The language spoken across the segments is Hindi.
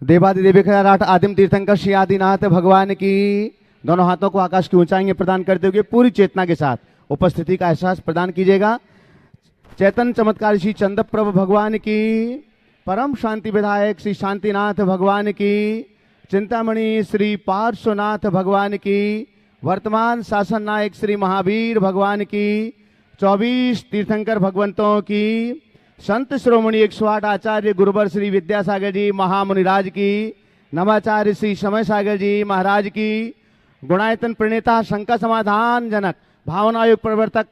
देवादिदेव खराट आदिम तीर्थंकर श्री आदिनाथ भगवान की। दोनों हाथों को आकाश की ऊंचाई में प्रदान करते हुए पूरी चेतना के साथ उपस्थिति का एहसास प्रदान कीजिएगा। चैतन्य चमत्कार श्री चंद्रप्रभु भगवान की, परम शांति विधायक श्री शांतिनाथ भगवान की, चिंतामणि श्री पार्श्वनाथ भगवान की, वर्तमान शासन नायक श्री महावीर भगवान की, 24 तीर्थंकर भगवंतों की, संत श्रोमणी 108 आचार्य गुरुवर श्री विद्यासागर जी महामुनिराज की, नवाचार्य श्री समय सागर जी महाराज की, गुणायतन प्रणेता शंका समाधान जनक भावनायुक्त प्रवर्तक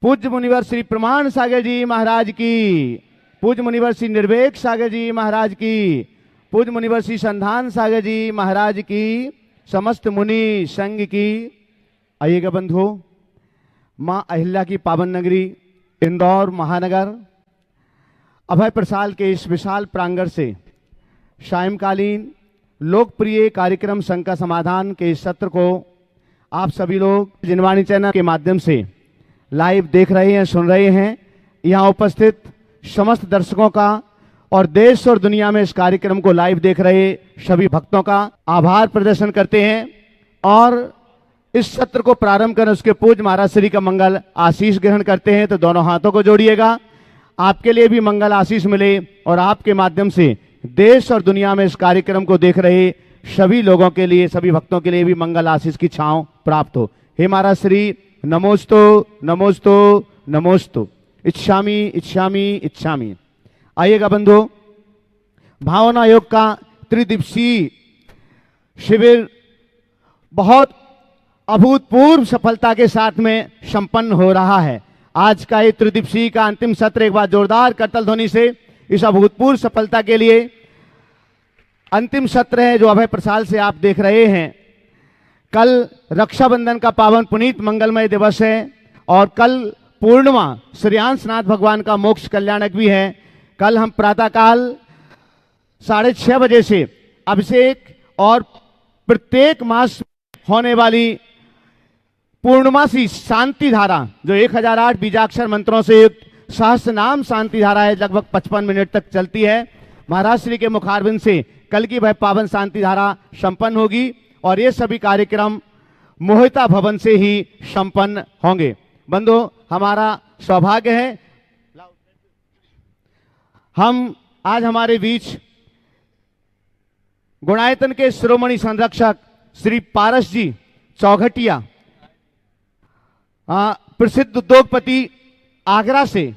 पूज्य मुनिवर श्री प्रमाण सागर जी महाराज की, पूज्य मुनिवर श्री निर्वेक सागर जी महाराज की, पूज्य मुनिवर श्री संधान सागर जी महाराज की, समस्त मुनि संघ की। आइएगा बंधुओं, मां अहिल्या की पावन नगरी इंदौर महानगर अभय प्रसाद के इस विशाल प्रांगण से सायंकालीन लोकप्रिय कार्यक्रम शंका समाधान के इस सत्र को आप सभी लोग जिनवाणी चैनल के माध्यम से लाइव देख रहे हैं, सुन रहे हैं। यहाँ उपस्थित समस्त दर्शकों का और देश और दुनिया में इस कार्यक्रम को लाइव देख रहे सभी भक्तों का आभार प्रदर्शन करते हैं और इस सत्र को प्रारंभ कर उसके पूज्य महाराज श्री का मंगल आशीष ग्रहण करते हैं। तो दोनों हाथों को जोड़िएगा, आपके लिए भी मंगल आशीष मिले और आपके माध्यम से देश और दुनिया में इस कार्यक्रम को देख रहे सभी लोगों के लिए, सभी भक्तों के लिए भी मंगल आशीष की छांव प्राप्त हो। हे महाराज श्री, नमोस्तु नमोस्तु नमोस्तु, इच्छामि इच्छामि इच्छामि। आइएगा बंधु, भावना योग का त्रिदिवसीय शिविर बहुत अभूतपूर्व सफलता के साथ में संपन्न हो रहा है। आज का ये त्रिदिवसीय का अंतिम सत्र एक बार जोरदार करतल ध्वनि से इस अभूतपूर्व सफलता के लिए अंतिम सत्र है जो अभय प्रसाद से आप देख रहे हैं। कल रक्षाबंधन का पावन पुनीत मंगलमय दिवस है और कल पूर्णिमा श्रेयांशनाथ भगवान का मोक्ष कल्याणक भी है। कल हम प्रातःकाल 6:30 बजे से अभिषेक और प्रत्येक मास होने वाली पूर्णमासी शांति धारा जो 1008 बीजाक्षर मंत्रों से युक्त सहस्त्र नाम शांति धारा है, लगभग 55 मिनट तक चलती है। महाराज श्री के मुखारबिंद से कल की वह पावन शांति धारा संपन्न होगी और ये सभी कार्यक्रम मोहिता भवन से ही संपन्न होंगे। बंधु, हमारा सौभाग्य है हम आज हमारे बीच गुणायतन के शिरोमणि संरक्षक श्री पारस जी चौघटिया, प्रसिद्ध उद्योगपति आगरा से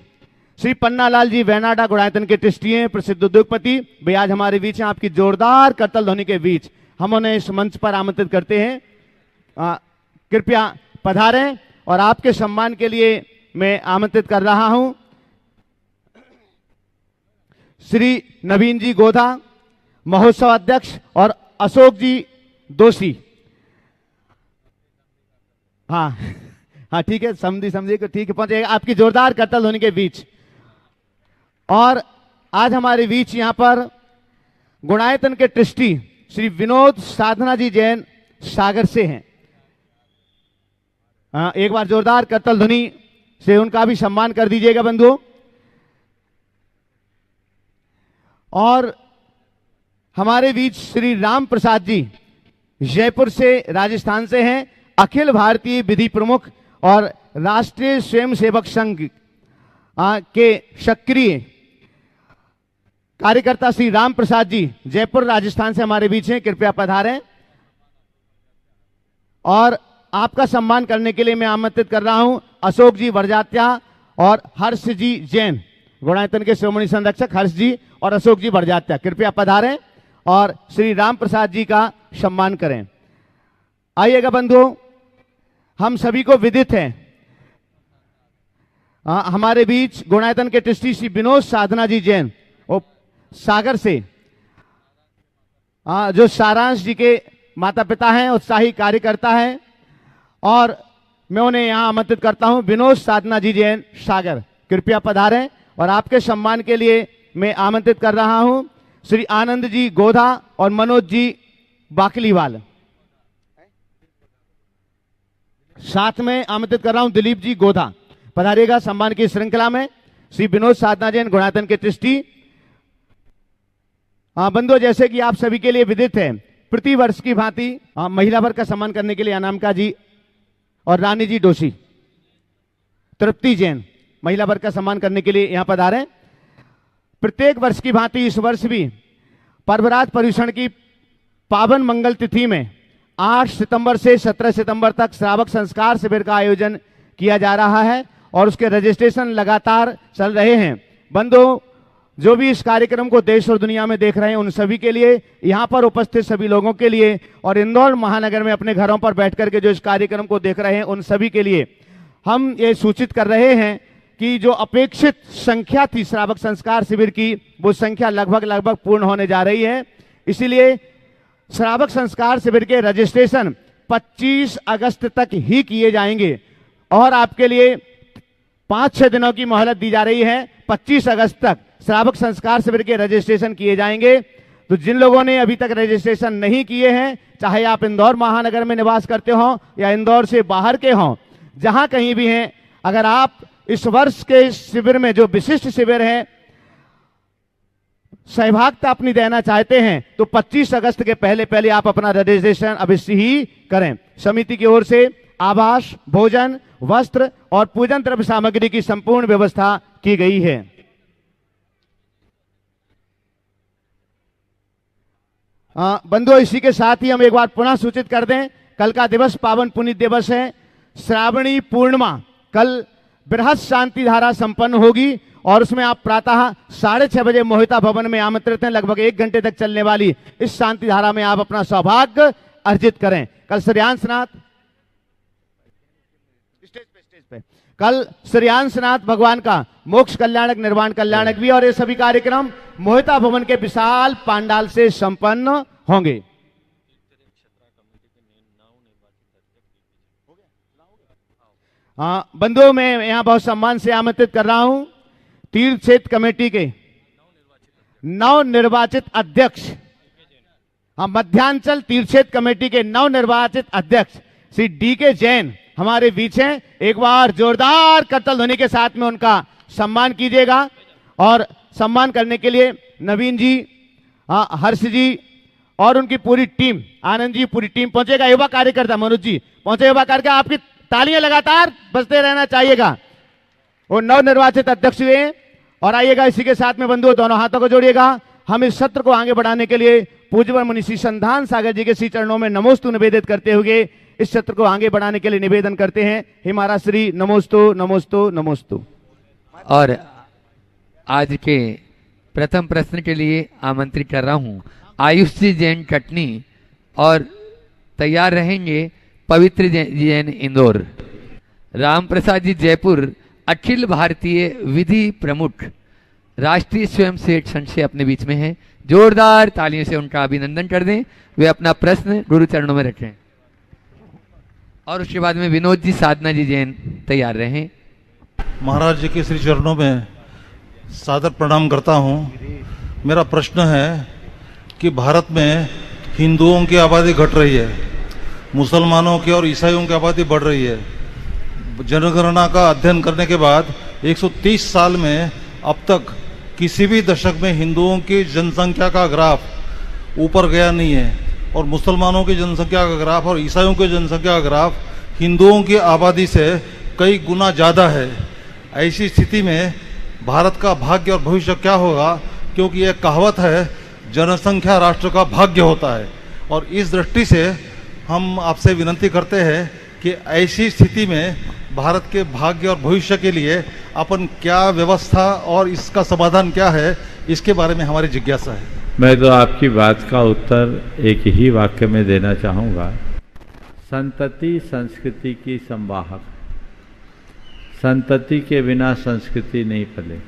श्री पन्नालाल जी वैनाडा गुणायतन के ट्रस्टी हैं, प्रसिद्ध उद्योगपति वे आज हमारे बीच हैं। आपकी जोरदार करतल ध्वनि के बीच हम उन्हें इस मंच पर आमंत्रित करते हैं। कृपया पधारें और आपके सम्मान के लिए मैं आमंत्रित कर रहा हूं श्री नवीन जी गोधा महोत्सव अध्यक्ष और अशोक जी दोषी। हाँ ठीक है, समझिए को ठीक है, पहुंचेगा आपकी जोरदार करतल ध्वनि के बीच। और आज हमारे बीच यहां पर गुणायतन के ट्रस्टी श्री विनोद साधना जी जैन सागर से हैं। एक बार जोरदार करतल ध्वनि से उनका भी सम्मान कर दीजिएगा बंधुओं। और हमारे बीच श्री राम प्रसाद जी जयपुर से राजस्थान से हैं, अखिल भारतीय विधि प्रमुख और राष्ट्रीय स्वयंसेवक संघ के सक्रिय कार्यकर्ता श्री राम प्रसाद जी जयपुर राजस्थान से हमारे बीच हैं। कृपया पधारें और आपका सम्मान करने के लिए मैं आमंत्रित कर रहा हूं अशोक जी बरजात्या और हर्ष जी जैन, गुणायतन के शिरोमणि संरक्षक हर्ष जी और अशोक जी बरजात्या। कृपया पधारें और श्री राम प्रसाद जी का सम्मान करें। आइएगा बंधुओं, हम सभी को विदित है हमारे बीच गुणायतन के ट्रस्टी श्री विनोद साधना जी जैन सागर से, जो सारांश जी के माता पिता हैं, उत्साही कार्यकर्ता हैं और मैं उन्हें यहां आमंत्रित करता हूं विनोद साधना जी जैन सागर। कृपया पधारें और आपके सम्मान के लिए मैं आमंत्रित कर रहा हूं श्री आनंद जी गोधा और मनोज जी बाकलीवाल। साथ में आमंत्रित कर रहा हूं दिलीप जी गोधा। पधारिएगा सम्मान की श्रृंखला में। श्री विनोद साधना जैन गुणायतन के ट्रस्टी बंधुओं, जैसे कि आप सभी के लिए विदित है, प्रति वर्ष की भांति महिला वर्ग का सम्मान करने के लिए अनामिका जी और रानी जी डोशी, तृप्ति जैन महिला वर्ग का सम्मान करने के लिए यहां पधारे। प्रत्येक वर्ष की भांति इस वर्ष भी पर्वराज पर्यूषण की पावन मंगल तिथि में 8 सितंबर से 17 सितंबर तक श्रावक संस्कार शिविर का आयोजन किया जा रहा है और उसके रजिस्ट्रेशन लगातार चल रहे हैं। बंधुओं, जो भी इस कार्यक्रम को देश और दुनिया में देख रहे हैं, उन सभी के लिए, यहाँ पर उपस्थित सभी लोगों के लिए और इंदौर महानगर में अपने घरों पर बैठ करके जो इस कार्यक्रम को देख रहे हैं, उन सभी के लिए हम ये सूचित कर रहे हैं कि जो अपेक्षित संख्या थी श्रावक संस्कार शिविर की, वो संख्या लगभग पूर्ण होने जा रही है। इसीलिए श्रावक संस्कार शिविर के रजिस्ट्रेशन 25 अगस्त तक ही किए जाएंगे और आपके लिए 5-6 दिनों की मोहलत दी जा रही है। 25 अगस्त तक श्रावक संस्कार शिविर के रजिस्ट्रेशन किए जाएंगे। तो जिन लोगों ने अभी तक रजिस्ट्रेशन नहीं किए हैं, चाहे आप इंदौर महानगर में निवास करते हो या इंदौर से बाहर के हों, जहां कहीं भी हैं, अगर आप इस वर्ष के शिविर में जो विशिष्ट शिविर है सहभागिता अपनी देना चाहते हैं, तो 25 अगस्त के पहले आप अपना रजिस्ट्रेशन अवश्य ही करें। समिति की ओर से आवास, भोजन, वस्त्र और पूजन द्रव्य सामग्री की संपूर्ण व्यवस्था की गई है। बंधुओं, इसी के साथ ही हम एक बार पुनः सूचित कर दें, कल का दिवस पावन पुनीत दिवस है, श्रावणी पूर्णिमा। कल बृहत शांति धारा संपन्न होगी और उसमें आप प्रातः 6:30 बजे मोहिता भवन में आमंत्रित हैं। लगभग 1 घंटे तक चलने वाली इस शांति धारा में आप अपना सौभाग्य अर्जित करें। कल श्रेयांशनाथ स्टेज पे कल श्रेयांशनाथ भगवान का मोक्ष कल्याणक, निर्वाण कल्याणक भी, और ये सभी कार्यक्रम मोहिता भवन के विशाल पांडाल से संपन्न होंगे। बंधुओं, मैं यहां बहुत सम्मान से आमंत्रित कर रहा हूं तीर्थ क्षेत्र कमेटी के नवनिर्वाचित अध्यक्ष, मध्यांचल तीर्थ क्षेत्र कमेटी के नवनिर्वाचित अध्यक्ष श्री DK जैन हमारे बीच हैं। एक बार जोरदार करताल ध्वनि के साथ में उनका सम्मान कीजिएगा। और सम्मान करने के लिए नवीन जी, हर्ष जी और उनकी पूरी टीम, आनंद जी, पूरी टीम पहुंचेगा। युवा कार्यकर्ता मनोज जी पहुंचे। युवा कार्यकर्ता, आपकी तालियां लगातार बजते रहना चाहिएगा। वो नवनिर्वाचित अध्यक्ष हुए। और आइएगा, इसी के साथ में बंधुओं दोनों हाथों को जोड़िएगा। हम इस सत्र को आगे बढ़ाने के लिए पूज्य मुनि श्री संधान सागर जी के श्री चरणों में नमोस्तु निवेदित करते हुए इस सत्र को आगे बढ़ाने के लिए निवेदन करते हैं। हे महाराज श्री, नमोस्तु नमोस्तु नमोस्तु। और आज के प्रथम प्रश्न के लिए आमंत्रित कर रहा हूं आयुष जी जैन कटनी और तैयार रहेंगे पवित्र जैन इंदौर, राम प्रसाद जी जयपुर अखिल भारतीय विधि प्रमुख राष्ट्रीय स्वयंसेवक संघ से अपने बीच में हैं। जोरदार तालियों से उनका अभिनंदन कर दें। वे अपना प्रश्न गुरु चरणों में रखें। और उसके बाद में विनोद जी, साधना जी जैन तैयार रहें। महाराज जी के श्री चरणों में सादर प्रणाम करता हूं। मेरा प्रश्न है कि भारत में हिंदुओं की आबादी घट रही है, मुसलमानों की और ईसाइयों की आबादी बढ़ रही है। जनगणना का अध्ययन करने के बाद 130 साल में अब तक किसी भी दशक में हिंदुओं की जनसंख्या का ग्राफ ऊपर गया नहीं है और मुसलमानों की जनसंख्या का ग्राफ और ईसाइयों की जनसंख्या का ग्राफ हिंदुओं की आबादी से कई गुना ज़्यादा है। ऐसी स्थिति में भारत का भाग्य और भविष्य क्या होगा? क्योंकि यह कहावत है, जनसंख्या राष्ट्र का भाग्य होता है। और इस दृष्टि से हम आपसे विनती करते हैं कि ऐसी स्थिति में भारत के भाग्य और भविष्य के लिए अपन क्या व्यवस्था और इसका समाधान क्या है, इसके बारे में हमारी जिज्ञासा है। मैं तो आपकी बात का उत्तर एक ही वाक्य में देना चाहूँगा। संतति संस्कृति की संवाहक, संतति के बिना संस्कृति नहीं पले।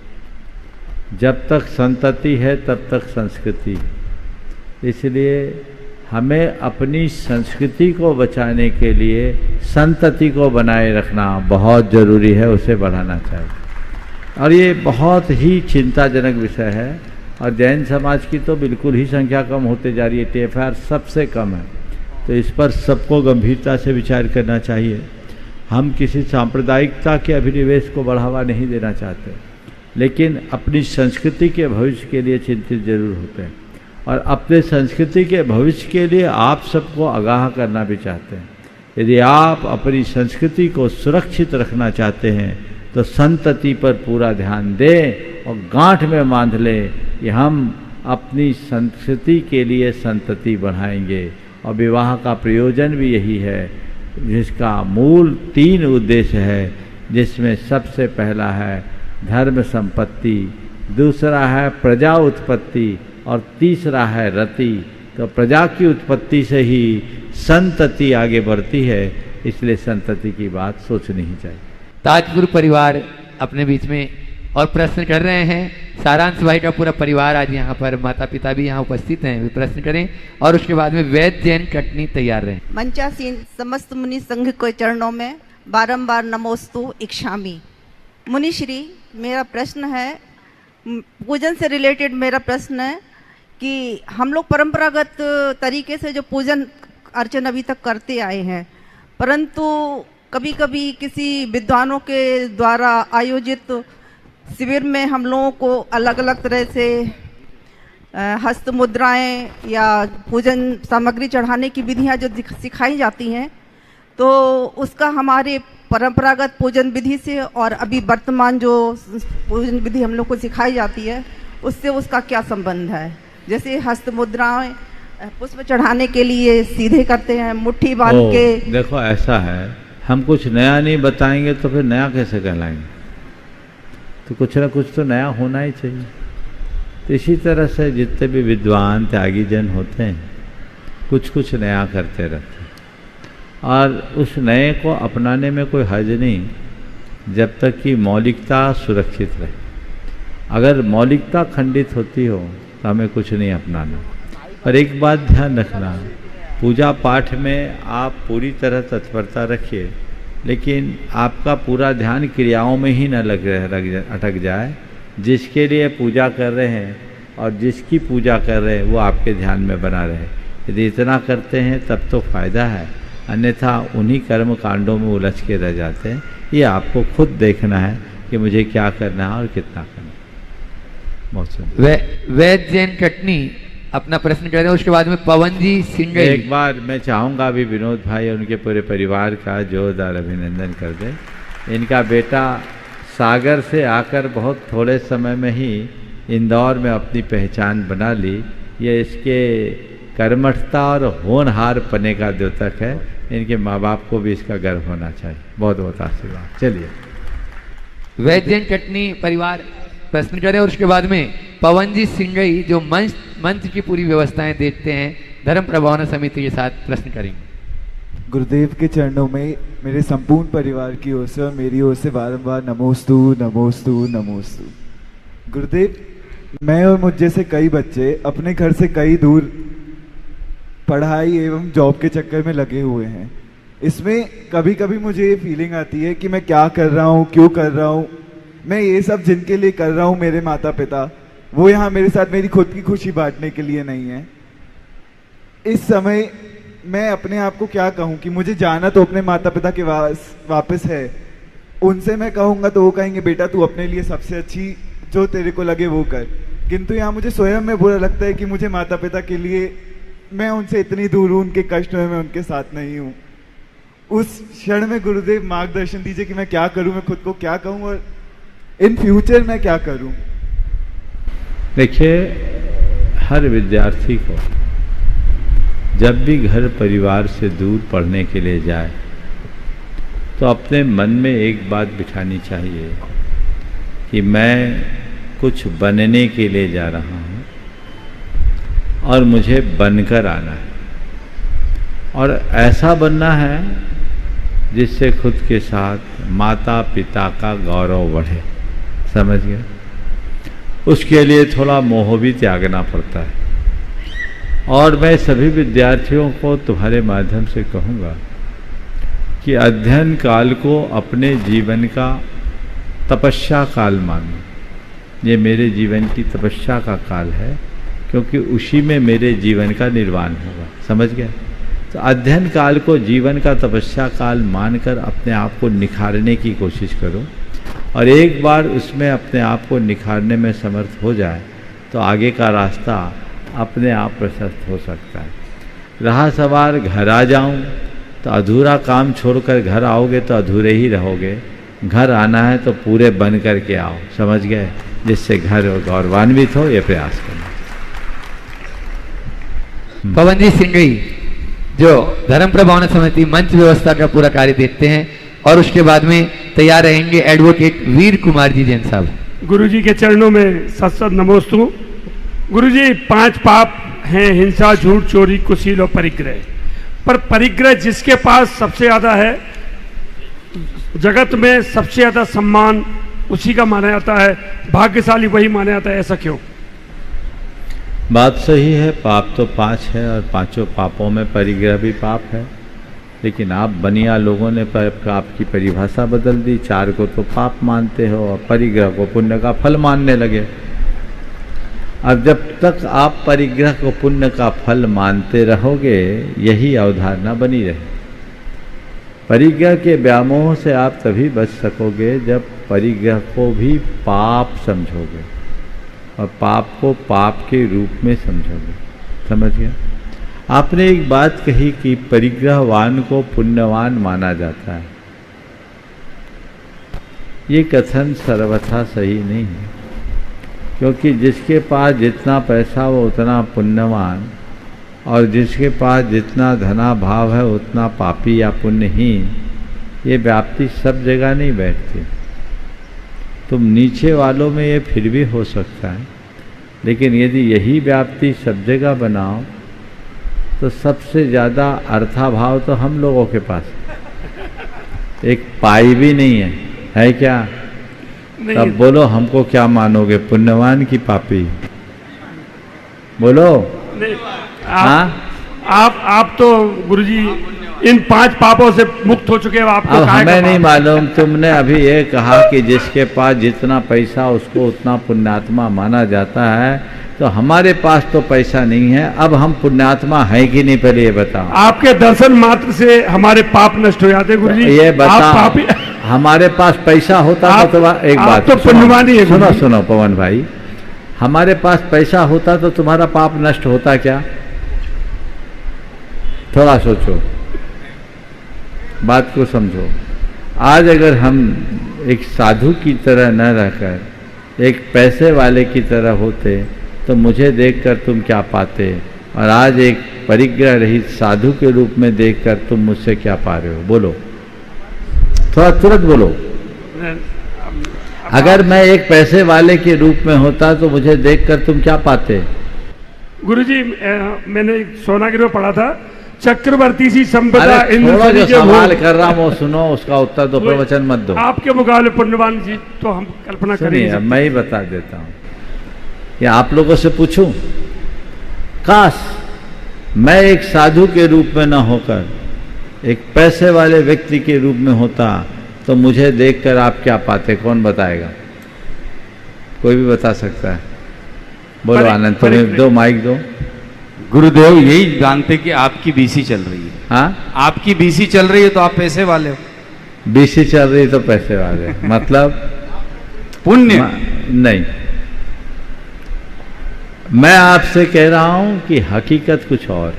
जब तक संतति है तब तक संस्कृति है। इसलिए हमें अपनी संस्कृति को बचाने के लिए संतति को बनाए रखना बहुत ज़रूरी है, उसे बढ़ाना चाहिए। और ये बहुत ही चिंताजनक विषय है। और जैन समाज की तो बिल्कुल ही संख्या कम होते जा रही है, TFR सबसे कम है। तो इस पर सबको गंभीरता से विचार करना चाहिए। हम किसी सांप्रदायिकता के अभिनिवेश को बढ़ावा नहीं देना चाहते, लेकिन अपनी संस्कृति के भविष्य के लिए चिंतित जरूर होते हैं। और अपने संस्कृति के भविष्य के लिए आप सबको आगाह करना भी चाहते हैं। यदि आप अपनी संस्कृति को सुरक्षित रखना चाहते हैं तो संतति पर पूरा ध्यान दें और गांठ में बांध लें कि हम अपनी संस्कृति के लिए संतति बढ़ाएंगे। और विवाह का प्रयोजन भी यही है, जिसका मूल 3 उद्देश्य है, जिसमें सबसे पहला है धर्म संपत्ति, दूसरा है प्रजा उत्पत्ति और तीसरा है रति। तो प्रजा की उत्पत्ति से ही संतति आगे बढ़ती है, इसलिए संतति की बात सोचनी ही चाहिए। ताजपुर परिवार अपने बीच में और प्रश्न कर रहे हैं। सारांश भाई का पूरा परिवार आज यहाँ पर, माता पिता भी यहाँ उपस्थित हैं, वे प्रश्न करें और उसके बाद में वैद्य जैन कटनी तैयार रहें। मंचासीन समस्त मुनि संघ के चरणों में बारंबार नमोस्तु इच्छामि। मुनिश्री, मेरा प्रश्न है, पूजन से रिलेटेड मेरा प्रश्न है कि हम लोग परंपरागत तरीके से जो पूजन अर्चन अभी तक करते आए हैं, परंतु कभी कभी किसी विद्वानों के द्वारा आयोजित शिविर में हम लोगों को अलग अलग तरह से हस्त मुद्राएं या पूजन सामग्री चढ़ाने की विधियां जो सिखाई जाती हैं, तो उसका हमारे परंपरागत पूजन विधि से और अभी वर्तमान जो पूजन विधि हम लोग को सिखाई जाती है उससे उसका क्या संबंध है? जैसे हस्त मुद्राएं पुष्प चढ़ाने के लिए सीधे करते हैं, मुट्ठी बांध के। देखो ऐसा है, हम कुछ नया नहीं बताएंगे तो फिर नया कैसे कहलाएंगे? तो कुछ ना कुछ तो नया होना ही चाहिए। तो इसी तरह से जितने भी विद्वान त्यागी जन होते हैं, कुछ कुछ नया करते रहते हैं और उस नए को अपनाने में कोई हर्ज नहीं, जब तक कि मौलिकता सुरक्षित रहे। अगर मौलिकता खंडित होती हो तो हमें कुछ नहीं अपनाना। और एक बात ध्यान रखना, पूजा पाठ में आप पूरी तरह तत्परता रखिए, लेकिन आपका पूरा ध्यान क्रियाओं में ही न अटक जाए। जिसके लिए पूजा कर रहे हैं और जिसकी पूजा कर रहे हैं वो आपके ध्यान में बना रहे। यदि इतना करते हैं तब तो फायदा है, अन्यथा उन्हीं कर्म कांडों में उलझ के रह जाते हैं। ये आपको खुद देखना है कि मुझे क्या करना है और कितना करना है। बहुत सुंदर। वैद्य जैन कटनी अपना प्रश्न कर रहे हैं, उसके बाद में पवन जी सिंह। एक बार मैं चाहूँगा अभी विनोद भाई और उनके पूरे परिवार का जोरदार अभिनंदन कर दें। इनका बेटा सागर से आकर बहुत थोड़े समय में ही इंदौर में अपनी पहचान बना ली। ये इसके कर्मठता और होनहार पने का द्योतक है। इनके माँ बाप को भी इसका गर्व होना चाहिए। बहुत बहुत आशीर्वाद। चलिए, वैद्य जैन कटनी परिवार प्रश्न करें और उसके बाद में पवन जी सिंगई जो मंच की पूरी व्यवस्थाएं देखते हैं, धर्म प्रभावना समिति के साथ प्रश्न करेंगे। गुरुदेव के चरणों में मेरे संपूर्ण परिवार की ओर से और मेरी ओर से बारंबार नमोस्तु नमोस्तु नमोस्तु। गुरुदेव, मैं और मुझ जैसे कई बच्चे अपने घर से कई दूर पढ़ाई एवं जॉब के चक्कर में लगे हुए हैं। इसमें कभी कभी मुझे ये फीलिंग आती है कि मैं क्या कर रहा हूँ, क्यों कर रहा हूँ। मैं ये सब जिनके लिए कर रहा हूँ, मेरे माता पिता, वो यहाँ मेरे साथ मेरी खुद की खुशी बांटने के लिए नहीं है। इस समय मैं अपने आप को क्या कहूँ कि मुझे जाना तो अपने माता पिता के वापस है। उनसे मैं कहूँगा तो वो कहेंगे बेटा तू अपने लिए सबसे अच्छी जो तेरे को लगे वो कर। किंतु यहाँ मुझे स्वयं में बुरा लगता है कि मुझे माता पिता के लिए मैं उनसे इतनी दूर हूँ, उनके कष्ट में मैं उनके साथ नहीं हूँ। उस क्षण में गुरुदेव मार्गदर्शन दीजिए कि मैं क्या करूँ, मैं खुद को क्या कहूँ और इन फ्यूचर मैं क्या करूँ। देखिए, हर विद्यार्थी को जब भी घर परिवार से दूर पढ़ने के लिए जाए तो अपने मन में एक बात बिठानी चाहिए कि मैं कुछ बनने के लिए जा रहा हूँ और मुझे बनकर आना है, और ऐसा बनना है जिससे खुद के साथ माता पिता का गौरव बढ़े। समझ गए? उसके लिए थोड़ा मोह भी त्यागना पड़ता है। और मैं सभी विद्यार्थियों को तुम्हारे माध्यम से कहूँगा कि अध्ययन काल को अपने जीवन का तपस्या काल मानो। ये मेरे जीवन की तपस्या का काल है, क्योंकि उसी में मेरे जीवन का निर्वाण होगा। समझ गए? तो अध्ययन काल को जीवन का तपस्या काल मानकर अपने आप को निखारने की कोशिश करो, और एक बार उसमें अपने आप को निखारने में समर्थ हो जाए तो आगे का रास्ता अपने आप प्रशस्त हो सकता है। रहा सवाल घर आ जाऊं, तो अधूरा काम छोड़कर घर आओगे तो अधूरे ही रहोगे। घर आना है तो पूरे बन करके आओ, समझ गए, जिससे घर गौरवान्वित हो, ये प्रयास करना। पवन जी सिंघई जो धर्म प्रभावना समिति मंच व्यवस्था का पूरा कार्य देखते हैं, और उसके बाद में तैयार रहेंगे एडवोकेट वीर कुमार जी जैन साहब। गुरुजी के चरणों में सत नमोस्तु। गुरुजी 5 पाप हैं, हिंसा, झूठ, चोरी, कुशील और परिग्रह। पर परिग्रह जिसके पास सबसे ज्यादा है, जगत में सबसे ज्यादा सम्मान उसी का माना जाता है, भाग्यशाली वही माना जाता है, ऐसा क्यों? बात सही है, पाप तो 5 है और 5 पापों में परिग्रह भी पाप है। लेकिन आप बनिया लोगों ने पाप की परिभाषा बदल दी, 4 को तो पाप मानते हो और परिग्रह को पुण्य का फल मानने लगे। अब जब तक आप परिग्रह को पुण्य का फल मानते रहोगे, यही अवधारणा बनी रहे। परिग्रह के व्यामोह से आप तभी बच सकोगे जब परिग्रह को भी पाप समझोगे और पाप को पाप के रूप में समझोगे। समझ गए? आपने एक बात कही कि परिग्रहवान को पुण्यवान माना जाता है। ये कथन सर्वथा सही नहीं है, क्योंकि जिसके पास जितना पैसा वो उतना पुण्यवान, और जिसके पास जितना धना भाव है उतना पापी या पुण्यहीन, ये व्याप्ति सब जगह नहीं बैठती। तुम नीचे वालों में ये फिर भी हो सकता है, लेकिन यदि यही व्याप्ति सब जगह बनाओ तो सबसे ज़्यादा अर्थाभाव तो हम लोगों के पास एक पाई भी नहीं है क्या? तब बोलो हमको क्या मानोगे, पुण्यवान की पापी? बोलो। नहीं, आप तो गुरुजी इन 5 पापों से मुक्त हो चुके हो, आपको अब हमें नहीं मालूम। तुमने अभी ये कहा कि जिसके पास जितना पैसा उसको उतना पुण्यात्मा माना जाता है, तो हमारे पास तो पैसा नहीं है, अब हम पुण्यात्मा है कि नहीं, पहले ये बताओ। आपके दर्शन मात्र से हमारे पाप नष्ट हो जाते हैं गुरुजी। ये बताओ, हमारे पास पैसा होता तो एक बात तो पुण्यवान ही है। सुनो पवन भाई, हमारे पास पैसा होता तो तुम्हारा पाप नष्ट होता क्या? थोड़ा सोचो, बात को समझो। आज अगर हम एक साधु की तरह न रहकर एक पैसे वाले की तरह होते तो मुझे देखकर तुम क्या पाते, और आज एक परिग्रह रहित साधु के रूप में देखकर तुम मुझसे क्या पा रहे हो? बोलो, थोड़ा तुरंत बोलो। अगर मैं एक पैसे वाले के रूप में होता तो मुझे देखकर तुम क्या पाते? गुरुजी मैंने सोनागिरी में पढ़ा था, चक्रवर्ती सी संपदा थोड़ा जो सवाल कर रहा हूँ वो सुनो, उसका उत्तर दो, प्रवचन मत दो। आपके मुकाबले पुण्यवान जी तो हम कल्पना करेंगे। अब मैं ही बता देता हूँ, या आप लोगों से पूछूं, काश मैं एक साधु के रूप में न होकर एक पैसे वाले व्यक्ति के रूप में होता तो मुझे देखकर आप क्या पाते? कौन बताएगा? कोई भी बता सकता है? बोलो आनंद, तुम्हें दो माइक दो। गुरुदेव यही जानते कि आपकी बीसी चल रही है। हाँ, आपकी बीसी चल रही है तो आप पैसे वाले हो। बीसी चल रही तो पैसे वाले मतलब पुण्य नहीं। मैं आपसे कह रहा हूं कि हकीकत कुछ और।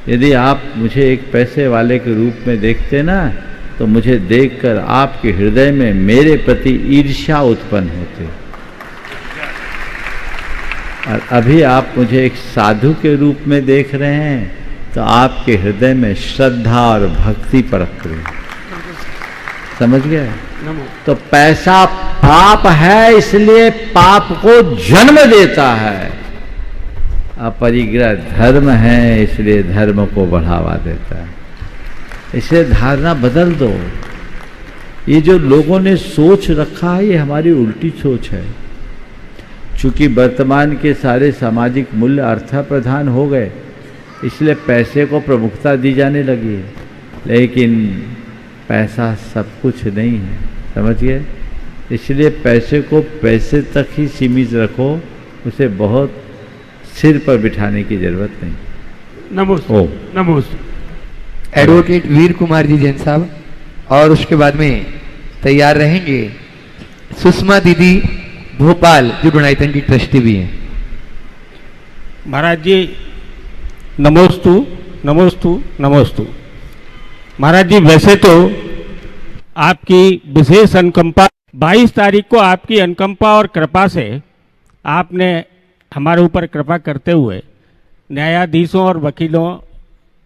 यदि आप मुझे एक पैसे वाले के रूप में देखते ना, तो मुझे देखकर आपके हृदय में मेरे प्रति ईर्ष्या उत्पन्न होती। और अभी आप मुझे एक साधु के रूप में देख रहे हैं तो आपके हृदय में श्रद्धा और भक्ति परख रही। समझ गए? तो पैसा पाप है, इसलिए पाप को जन्म देता है। अपरिग्रह धर्म है, इसलिए धर्म को बढ़ावा देता है। इसे धारणा बदल दो। ये जो लोगों ने सोच रखा है, ये हमारी उल्टी सोच है। चूंकि वर्तमान के सारे सामाजिक मूल्य अर्थ प्रधान हो गए, इसलिए पैसे को प्रमुखता दी जाने लगी है। लेकिन पैसा सब कुछ नहीं है, समझ गए? इसलिए पैसे को पैसे तक ही सीमित रखो, उसे बहुत सिर पर बिठाने की जरूरत नहीं। नमस्ते। नमस्ते। एडवोकेट वीर कुमार जी जैन साहब, और उसके बाद में तैयार रहेंगे सुषमा दीदी भोपाल, जो गुणायतन की ट्रस्टी भी हैं। महाराज जी नमोस्तु नमोस्तु नमोस्तु। महाराज जी वैसे तो आपकी विशेष अनुकंपा 22 तारीख को आपकी अनुकंपा और कृपा से आपने हमारे ऊपर कृपा करते हुए न्यायाधीशों और वकीलों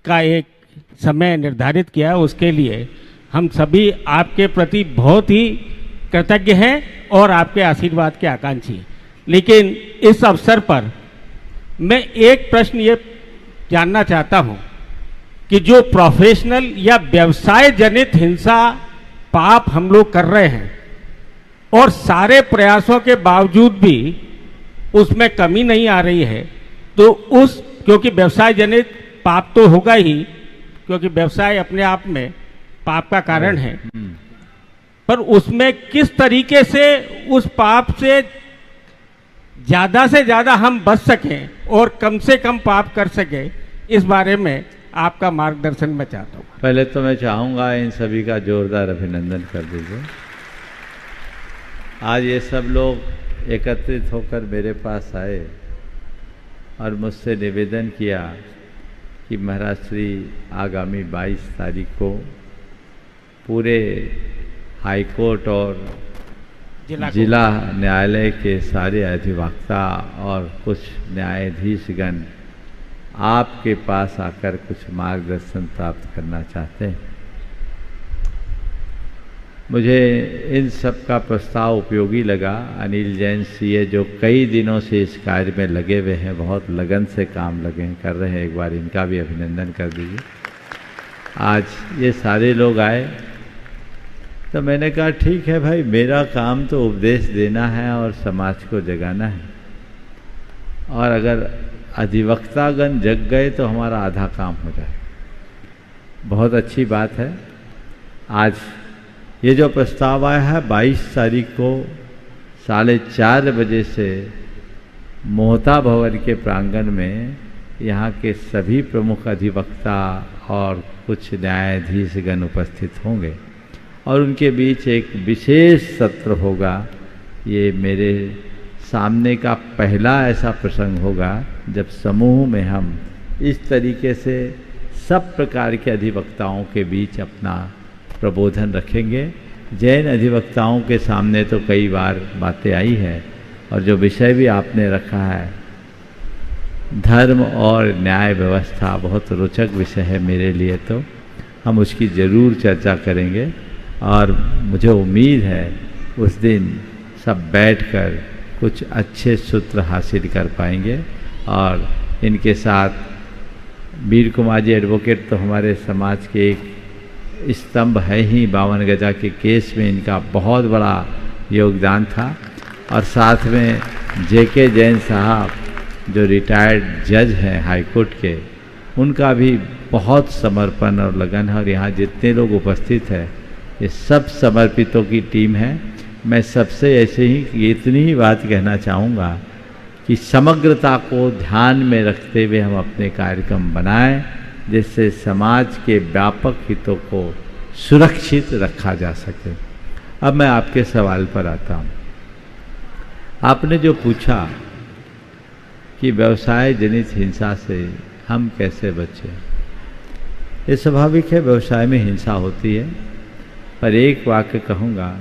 का एक समय निर्धारित किया। उसके लिए हम सभी आपके प्रति बहुत ही कृतज्ञ हैं और आपके आशीर्वाद के आकांक्षी। लेकिन इस अवसर पर मैं एक प्रश्न ये जानना चाहता हूँ कि जो प्रोफेशनल या व्यवसाय जनित हिंसा पाप हम लोग कर रहे हैं और सारे प्रयासों के बावजूद भी उसमें कमी नहीं आ रही है, तो उस क्योंकि व्यवसाय जनित पाप तो होगा ही, क्योंकि व्यवसाय अपने आप में पाप का कारण है, पर उसमें किस तरीके से उस पाप से ज़्यादा हम बच सकें और कम से कम पाप कर सकें, इस बारे में आपका मार्गदर्शन मैं चाहता हूँ। पहले तो मैं चाहूँगा इन सभी का जोरदार अभिनंदन कर दीजिए। आज ये सब लोग एकत्रित होकर मेरे पास आए और मुझसे निवेदन किया कि महाराज श्री आगामी 22 तारीख को पूरे हाई कोर्ट और जिला न्यायालय के सारे अधिवक्ता और कुछ न्यायाधीशगण आपके पास आकर कुछ मार्गदर्शन प्राप्त करना चाहते हैं। मुझे इन सब का प्रस्ताव उपयोगी लगा। अनिल जैन सीए जो कई दिनों से इस कार्य में लगे हुए हैं, बहुत लगन से काम कर रहे हैं, एक बार इनका भी अभिनंदन कर दीजिए। आज ये सारे लोग आए तो मैंने कहा ठीक है भाई, मेरा काम तो उपदेश देना है और समाज को जगाना है, और अगर अधिवक्तागण जग गए तो हमारा आधा काम हो जाए। बहुत अच्छी बात है। आज ये जो प्रस्ताव आया है 22 तारीख को 4:30 बजे से मोहता भवन के प्रांगण में यहाँ के सभी प्रमुख अधिवक्ता और कुछ न्यायाधीशगण उपस्थित होंगे और उनके बीच एक विशेष सत्र होगा। ये मेरे सामने का पहला ऐसा प्रसंग होगा जब समूह में हम इस तरीके से सब प्रकार के अधिवक्ताओं के बीच अपना प्रबोधन रखेंगे। जैन अधिवक्ताओं के सामने तो कई बार बातें आई है, और जो विषय भी आपने रखा है धर्म और न्याय व्यवस्था, बहुत रोचक विषय है मेरे लिए, तो हम उसकी ज़रूर चर्चा करेंगे। और मुझे उम्मीद है उस दिन सब बैठकर कुछ अच्छे सूत्र हासिल कर पाएंगे। और इनके साथ वीर कुमार जी एडवोकेट तो हमारे समाज के एक स्तंभ है ही। 52 गजा के केस में इनका बहुत बड़ा योगदान था, और साथ में जेके जैन साहब जो रिटायर्ड जज हैं हाई कोर्ट के, उनका भी बहुत समर्पण और लगन है। और यहाँ जितने लोग उपस्थित हैं ये सब समर्पितों की टीम है। मैं सबसे ऐसे ही इतनी ही बात कहना चाहूँगा कि समग्रता को ध्यान में रखते हुए हम अपने कार्यक्रम बनाएं, जिससे समाज के व्यापक हितों को सुरक्षित रखा जा सके। अब मैं आपके सवाल पर आता हूँ। आपने जो पूछा कि व्यवसाय जनित हिंसा से हम कैसे बचें, ये स्वाभाविक है, व्यवसाय में हिंसा होती है। पर एक वाक्य कहूँगा,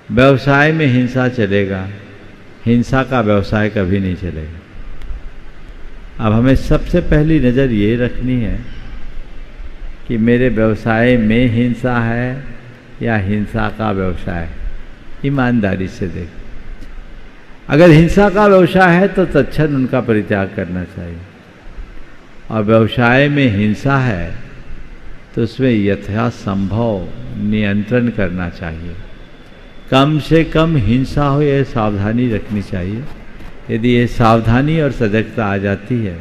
व्यवसाय में हिंसा चलेगा, हिंसा का व्यवसाय कभी नहीं चलेगा। अब हमें सबसे पहली नज़र ये रखनी है कि मेरे व्यवसाय में हिंसा है या हिंसा का व्यवसाय। ईमानदारी से देख, अगर हिंसा का व्यवसाय है तो तत्क्षण उनका परित्याग करना चाहिए, और व्यवसाय में हिंसा है तो उसमें यथासंभव नियंत्रण करना चाहिए। कम से कम हिंसा हो, यह सावधानी रखनी चाहिए। यदि ये सावधानी और सजगता आ जाती है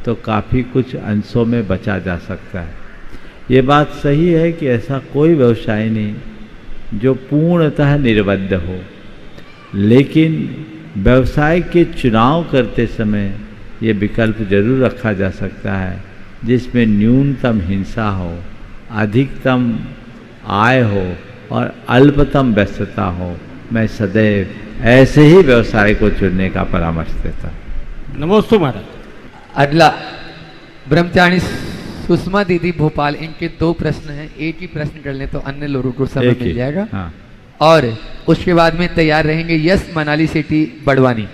तो काफ़ी कुछ अंशों में बचा जा सकता है। ये बात सही है कि ऐसा कोई व्यवसाय नहीं जो पूर्णतः निर्बद्ध हो, लेकिन व्यवसाय के चुनाव करते समय ये विकल्प जरूर रखा जा सकता है जिसमें न्यूनतम हिंसा हो, अधिकतम आय हो और अल्पतम व्यस्तता हो। मैं सदैव ऐसे ही व्यवसाय को चुनने का परामर्श देता हूँ। नमोस्तु महाराज। अगला ब्रह्मचारिणी सुषमा दीदी भोपाल, इनके 2 प्रश्न हैं। एक ही प्रश्न कर लें तो अन्य लोगों को समय एक मिल ही, जाएगा। हाँ। और उसके बाद में तैयार रहेंगे यस मनाली सेठी बड़वानी,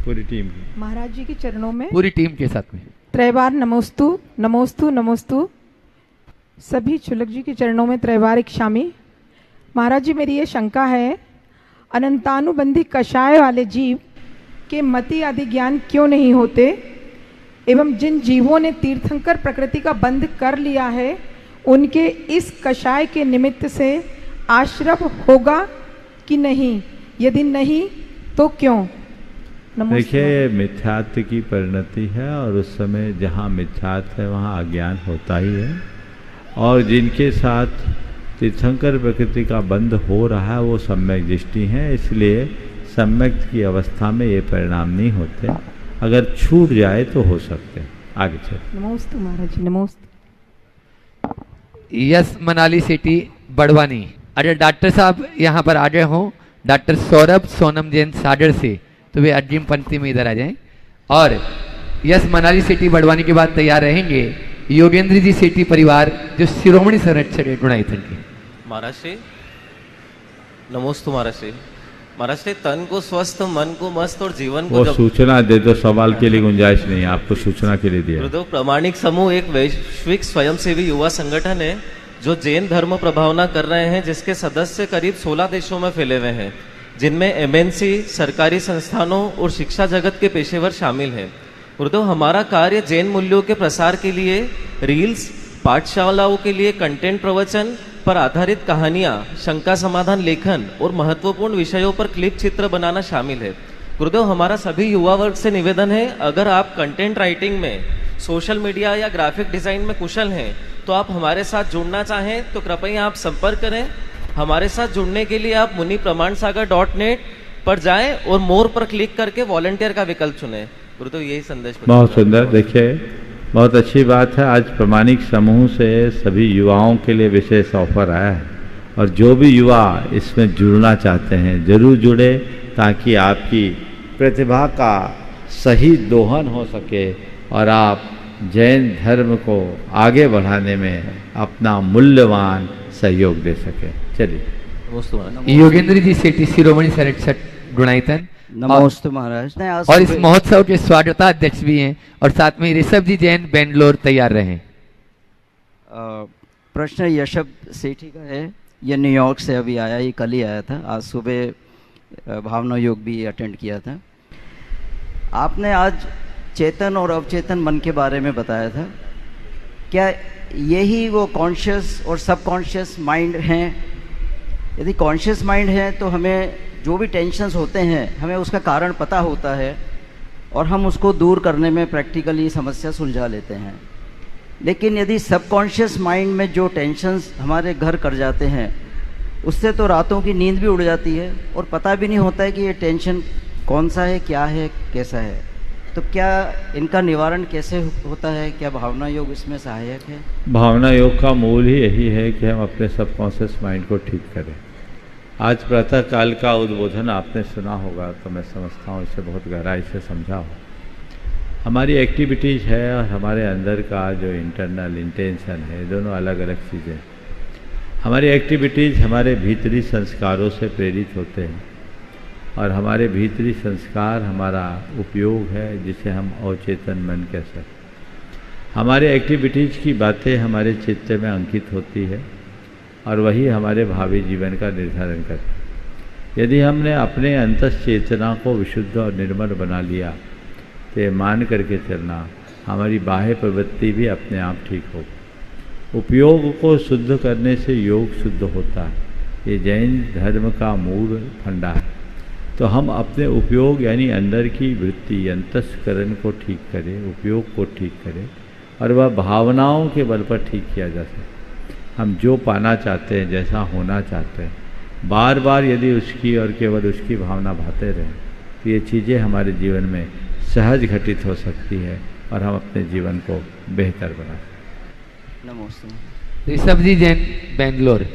पूरी टीम की। महाराज जी के चरणों में पूरी टीम के साथ में त्रैवार नमोस्तु नमोस्तु नमोस्तु। सभी चुलक जी के चरणों में त्रैवार इक्षामी। महाराज जी मेरी ये शंका है, अनंतानुबंधी कषाय वाले जीव के मति आदि ज्ञान क्यों नहीं होते, एवं जिन जीवों ने तीर्थंकर प्रकृति का बंध कर लिया है उनके इस कषाय के निमित्त से आश्रव होगा कि नहीं, यदि नहीं तो क्यों? देखिए, ये मिथ्यात्व की परिणति है और उस समय जहाँ मिथ्यात्व है वहाँ अज्ञान होता ही है। और जिनके साथ तीर्थंकर प्रकृति का बंध हो रहा है वो सम्यक दृष्टि हैं, इसलिए सम्यक की अवस्था में ये परिणाम नहीं होते। अगर छूट जाए तो हो सकते हैं। आगे चल। नमोस्तु महाराज जी, नमोस्तु। Yes Manali city Barwani. अगर डॉक्टर साहब यहाँ पर आ गए हों, डॉक्टर सौरभ सोनम जैन सागर से, तो वे अग्रिम पंक्ति में इधर आ जाएं। और यस मनाली सिटी बड़वानी के बाद तैयार रहेंगे योगेंद्र जी सेठी परिवार, जो शिरोमणि संरक्षक है गुणाईथन के। महाराज श्री नमोस्तु। महाराज श्री, महाराज श्री, तन को स्वस्थ, मन को मस्त और जीवन को वो सूचना दे दो, सवाल के लिए गुंजाइश नहीं है, आपको सूचना के लिए दिया। गुरुदेव, प्रामाणिक समूह एक वैश्विक स्वयंसेवी युवा संगठन है जो जैन धर्म प्रभावना कर रहे हैं, जिसके सदस्य करीब 16 देशों में फैले हुए हैं, जिनमें एमएनसी, सरकारी संस्थानों और शिक्षा जगत के पेशेवर शामिल हैं। गुरुदेव, हमारा कार्य जैन मूल्यों के प्रसार के लिए रील्स, पाठशालाओं के लिए कंटेंट प्रवचन पर आधारित कहानियां, शंका समाधान लेखन और महत्वपूर्ण विषयों पर क्लिप चित्र बनाना शामिल है। गुरुदेव, हमारा सभी युवा वर्ग से निवेदन है, अगर आप कंटेंट राइटिंग में, सोशल मीडिया या ग्राफिक डिजाइन में कुशल हैं तो आप हमारे साथ जुड़ना चाहें तो कृपया आप संपर्क करें। हमारे साथ जुड़ने के लिए आप munipramansagar.net पर जाएं और मोर पर क्लिक करके वॉलंटियर का विकल्प चुनें। गुरुदेव, यही संदेश। बहुत सुंदर। देखिए, बहुत अच्छी बात है। आज प्रामाणिक समूह से सभी युवाओं के लिए विशेष ऑफर आया है और जो भी युवा इसमें जुड़ना चाहते हैं जरूर जुड़े, ताकि आपकी प्रतिभा का सही दोहन हो सके और आप जैन धर्म को आगे बढ़ाने में अपना मूल्यवान सहयोग दे सके। चलिए। योगेंद्र जी सेठी शिरोमणि संरक्षक गुणाईथन। नमोस्तु महाराज। और इस महोत्सव के स्वागताध्यक्ष भी हैं, और साथ में ऋषभ जी जैन बेंगलोर तैयार रहे। प्रश्न यशब सेठी का है, ये न्यूयॉर्क से अभी आया, ये कल ही आया था। आज सुबह भावना योग भी अटेंड किया था। आपने आज चेतन और अवचेतन मन के बारे में बताया था। क्या यही वो कॉन्शियस और सबकॉन्शियस माइंड हैं? यदि कॉन्शियस माइंड है तो हमें जो भी टेंशन्स होते हैं हमें उसका कारण पता होता है और हम उसको दूर करने में प्रैक्टिकली समस्या सुलझा लेते हैं। लेकिन यदि सबकॉन्शियस माइंड में जो टेंशन्स हमारे घर कर जाते हैं उससे तो रातों की नींद भी उड़ जाती है और पता भी नहीं होता है कि ये टेंशन कौन सा है, क्या है, कैसा है। तो क्या इनका निवारण कैसे होता है? क्या भावना योग इसमें सहायक है? भावना योग का मूल ही यही है कि हम अपने सबकॉन्शियस माइंड को ठीक करें। आज प्रातः काल का उद्बोधन आपने सुना होगा, तो मैं समझता हूँ इसे बहुत गहराई से समझा हो। हमारी एक्टिविटीज़ है और हमारे अंदर का जो इंटरनल इंटेंशन है, दोनों अलग अलग चीज़ें। हमारी एक्टिविटीज़ हमारे भीतरी संस्कारों से प्रेरित होते हैं और हमारे भीतरी संस्कार हमारा उपयोग है, जिसे हम अवचेतन मन कह सकते। हमारे एक्टिविटीज़ की बातें हमारे चित्त में अंकित होती है और वही हमारे भावी जीवन का निर्धारण करती है। यदि हमने अपने अंतस चेतना को विशुद्ध और निर्मल बना लिया तो ये मान करके चलना, हमारी बाह्य प्रवृत्ति भी अपने आप ठीक हो। उपयोग को शुद्ध करने से योग शुद्ध होता है, ये जैन धर्म का मूल फंडा है। तो हम अपने उपयोग यानी अंदर की वृत्ति, अंतस्करण को ठीक करें, उपयोग को ठीक करें और वह भावनाओं के बल पर ठीक किया जा सके। हम जो पाना चाहते हैं, जैसा होना चाहते हैं, बार बार यदि उसकी और केवल उसकी भावना भाते रहें तो ये चीज़ें हमारे जीवन में सहज घटित हो सकती है और हम अपने जीवन को बेहतर बना सकते। नमस्ते। ऋषभ जी जैन बेंगलोर।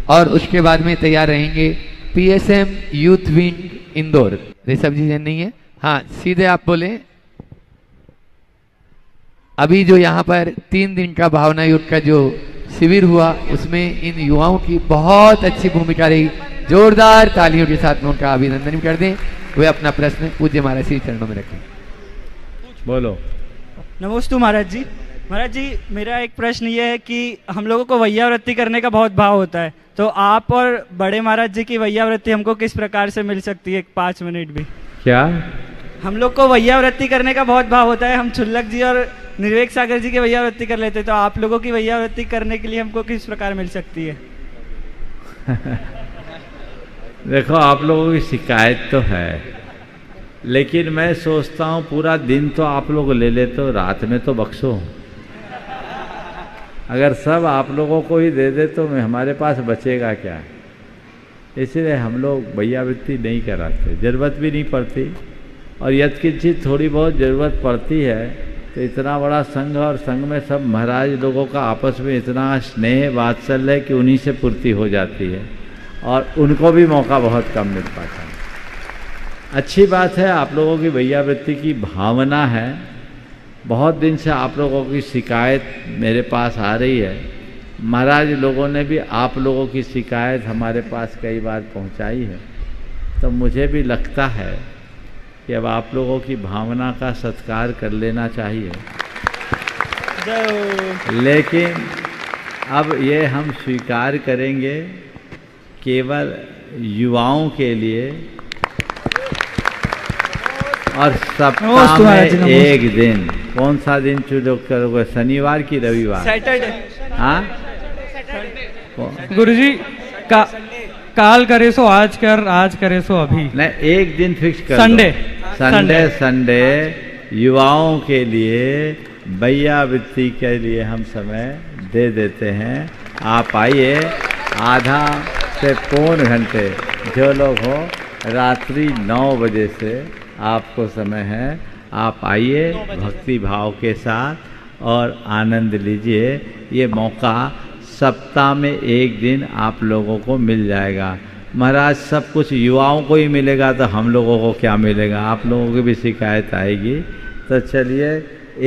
और उसके बाद में तैयार रहेंगे PSM youth wing Indore. Rishabh ji Jain नहीं है? हाँ, सीधे आप बोले। अभी जो यहाँ पर 3 दिन का भावना युद्ध का जो शिविर हुआ उसमें इन युवाओं की बहुत अच्छी भूमिका रही। जोरदार तालियों के साथ में उनका अभिनंदन कर दें। वे अपना प्रश्न पूज्य महाराज श्री चरणों में रखें। बोलो। नमोस्तु महाराज जी। महाराज जी, मेरा एक प्रश्न ये है कि हम लोगों को वैयावृत्ति करने का बहुत भाव होता है, तो आप और बड़े महाराज जी की वैयावृत्ति हमको किस प्रकार से मिल सकती है? 5 मिनट भी। क्या? हम लोग को वैयावृत्ति करने का बहुत भाव होता है, हम छुल्लक जी और निर्वेक सागर जी की वैयावृत्ति कर लेते, तो आप लोगों की वैयावृत्ति करने के लिए हमको किस प्रकार मिल सकती है? देखो, आप लोगों की शिकायत तो है, लेकिन मैं सोचता हूँ पूरा दिन तो आप लोग ले लेते हो, रात में तो बख्शो। अगर सब आप लोगों को ही दे दे तो हमारे पास बचेगा क्या? इसलिए हम लोग वैयावृत्ति नहीं कराते, ज़रूरत भी नहीं पड़ती। और यत्किंचित थोड़ी बहुत ज़रूरत पड़ती है तो इतना बड़ा संघ, और संघ में सब महाराज लोगों का आपस में इतना स्नेह वात्सल्य है कि उन्हीं से पूर्ति हो जाती है, और उनको भी मौका बहुत कम मिल पाता है। अच्छी बात है, आप लोगों की वैयावृत्ति की भावना है। बहुत दिन से आप लोगों की शिकायत मेरे पास आ रही है, महाराज लोगों ने भी आप लोगों की शिकायत हमारे पास कई बार पहुंचाई है, तो मुझे भी लगता है कि अब आप लोगों की भावना का सत्कार कर लेना चाहिए। लेकिन अब ये हम स्वीकार करेंगे केवल युवाओं के लिए, और सप्ताह में एक दिन। कौन सा दिन चुनो करोगे? शनिवार की रविवार? सैटरडे। हाँ गुरुजी, काल करे सो आज कर, आज करे सो अभी। नहीं, एक दिन फिक्स कर। संडे युवाओं के लिए वैयावृत्ति के लिए हम समय दे देते हैं। आप आइए, आधा से पौन घंटे जो लोग हो, रात्रि 9 बजे से आपको समय है। आप आइए भक्ति भाव के साथ और आनंद लीजिए। ये मौका सप्ताह में एक दिन आप लोगों को मिल जाएगा। महाराज, सब कुछ युवाओं को ही मिलेगा तो हम लोगों को क्या मिलेगा? आप लोगों की भी शिकायत आएगी। तो चलिए,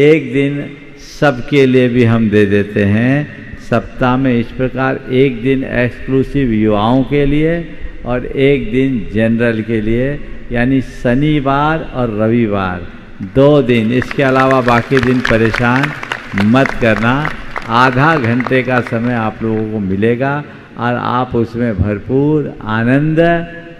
एक दिन सबके लिए भी हम दे देते हैं सप्ताह में। इस प्रकार एक दिन एक्सक्लूसिव युवाओं के लिए और एक दिन जनरल के लिए, यानी शनिवार और रविवार 2 दिन। इसके अलावा बाकी दिन परेशान मत करना। आधा घंटे का समय आप लोगों को मिलेगा और आप उसमें भरपूर आनंद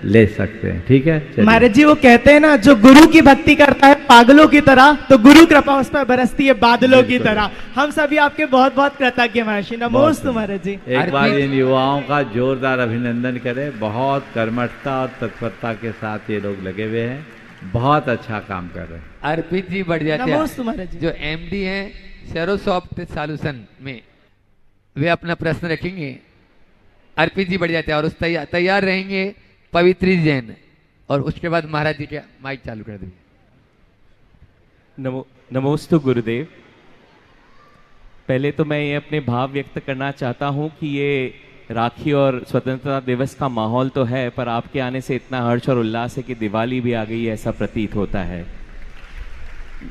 ले सकते हैं। ठीक है महाराज जी, वो कहते हैं ना, जो गुरु की भक्ति करता है पागलों की तरह, तो गुरु कृपा उस पर बरसती है बादलों की तरह। हम सभी आपके बहुत बहुत कृतज्ञ महाराज जी। नमोस्तु महाराज जी। एक बार इन युवाओं का जोरदार अभिनंदन करें। बहुत कर्मठता और तत्परता के साथ ये लोग लगे हुए हैं, बहुत अच्छा काम कर रहे हैं। अर्पित जी बढ़ जाते नमोस्तु महाराज जी। जो एमडी हैं सेरोसॉफ्ट सॉल्यूशन में, वे अपना प्रश्न रखेंगे। अर्पित जी बढ़ जाते हैं और उस तैयार रहेंगे पवित्री जैन, और उसके बाद महाराज जी का माइक चालू कर देंगे। नमोस्तु गुरुदेव। पहले तो मैं ये अपने भाव व्यक्त करना चाहता हूँ कि ये राखी और स्वतंत्रता दिवस का माहौल तो है, पर आपके आने से इतना हर्ष और उल्लास है कि दिवाली भी आ गई है, ऐसा प्रतीत होता है।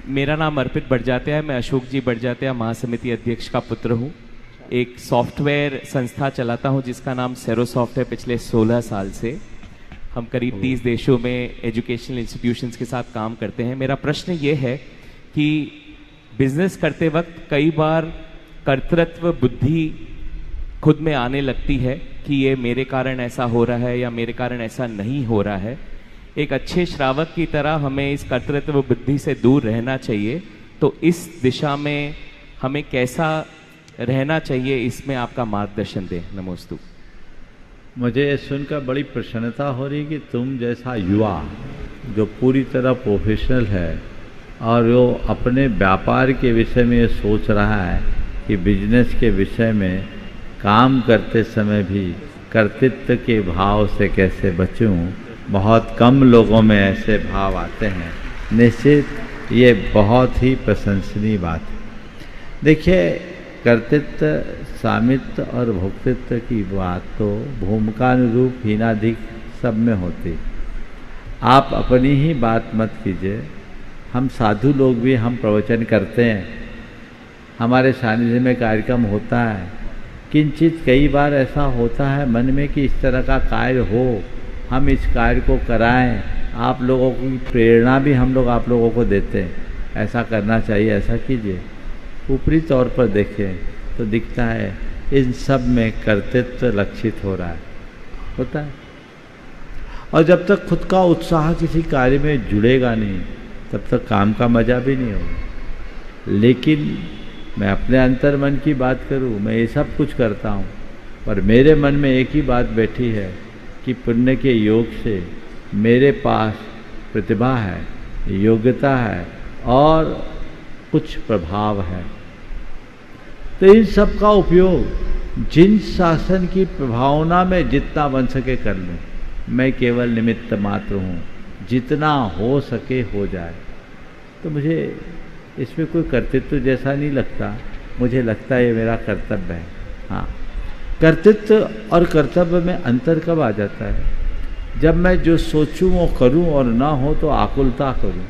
मेरा नाम अर्पित बढ़जात्या है, मैं अशोक जी बढ़जात्या महासमिति अध्यक्ष का पुत्र हूँ। एक सॉफ्टवेयर संस्था चलाता हूँ जिसका नाम सेरोसॉफ्ट है। पिछले 16 साल से हम करीब 30 देशों में एजुकेशनल इंस्टीट्यूशंस के साथ काम करते हैं। मेरा प्रश्न ये है कि बिजनेस करते वक्त कई बार कर्तृत्व बुद्धि खुद में आने लगती है कि ये मेरे कारण ऐसा हो रहा है या मेरे कारण ऐसा नहीं हो रहा है। एक अच्छे श्रावक की तरह हमें इस कर्तृत्व बुद्धि से दूर रहना चाहिए, तो इस दिशा में हमें कैसा रहना चाहिए, इसमें आपका मार्गदर्शन दें। नमोस्तु। मुझे ये सुनकर बड़ी प्रसन्नता हो रही कि तुम जैसा युवा जो पूरी तरह प्रोफेशनल है और वो अपने व्यापार के विषय में ये सोच रहा है कि बिजनेस के विषय में काम करते समय भी कर्तृत्व के भाव से कैसे बचूं। बहुत कम लोगों में ऐसे भाव आते हैं। निश्चित ये बहुत ही प्रशंसनीय बात है। देखिए, कर्तृत्व, स्वामित्व और भोक्तृत्व की बात तो भूमिकानुरूप हीनाधिक सब में होती। आप अपनी ही बात मत कीजिए। हम साधु लोग भी हम प्रवचन करते हैं हमारे सानिध्य में कार्यक्रम होता है, किंचित कई बार ऐसा होता है मन में कि इस तरह का कार्य हो, हम इस कार्य को कराएं, आप लोगों की प्रेरणा भी हम लोग आप लोगों को देते हैं, ऐसा करना चाहिए, ऐसा कीजिए। ऊपरी तौर पर देखें तो दिखता है इन सब में कर्तृत्व लक्षित हो रहा है, होता है। और जब तक खुद का उत्साह किसी कार्य में जुड़ेगा नहीं तब तक काम का मजा भी नहीं होगा। लेकिन मैं अपने अंतर मन की बात करूं, मैं ये सब कुछ करता हूं, पर मेरे मन में एक ही बात बैठी है कि पुण्य के योग से मेरे पास प्रतिभा है, योग्यता है और कुछ प्रभाव है। तो इन सब का उपयोग जिन शासन की प्रभावना में जितना बन सके कर लूँ। मैं केवल निमित्त मात्र हूँ, जितना हो सके हो जाए। तो मुझे इसमें कोई कर्तृत्व जैसा नहीं लगता, मुझे लगता है ये मेरा कर्तव्य है। हाँ, कर्तृत्व और कर्तव्य में अंतर कब आ जाता है? जब मैं जो सोचूं वो करूं और ना हो तो आकुलता करूं,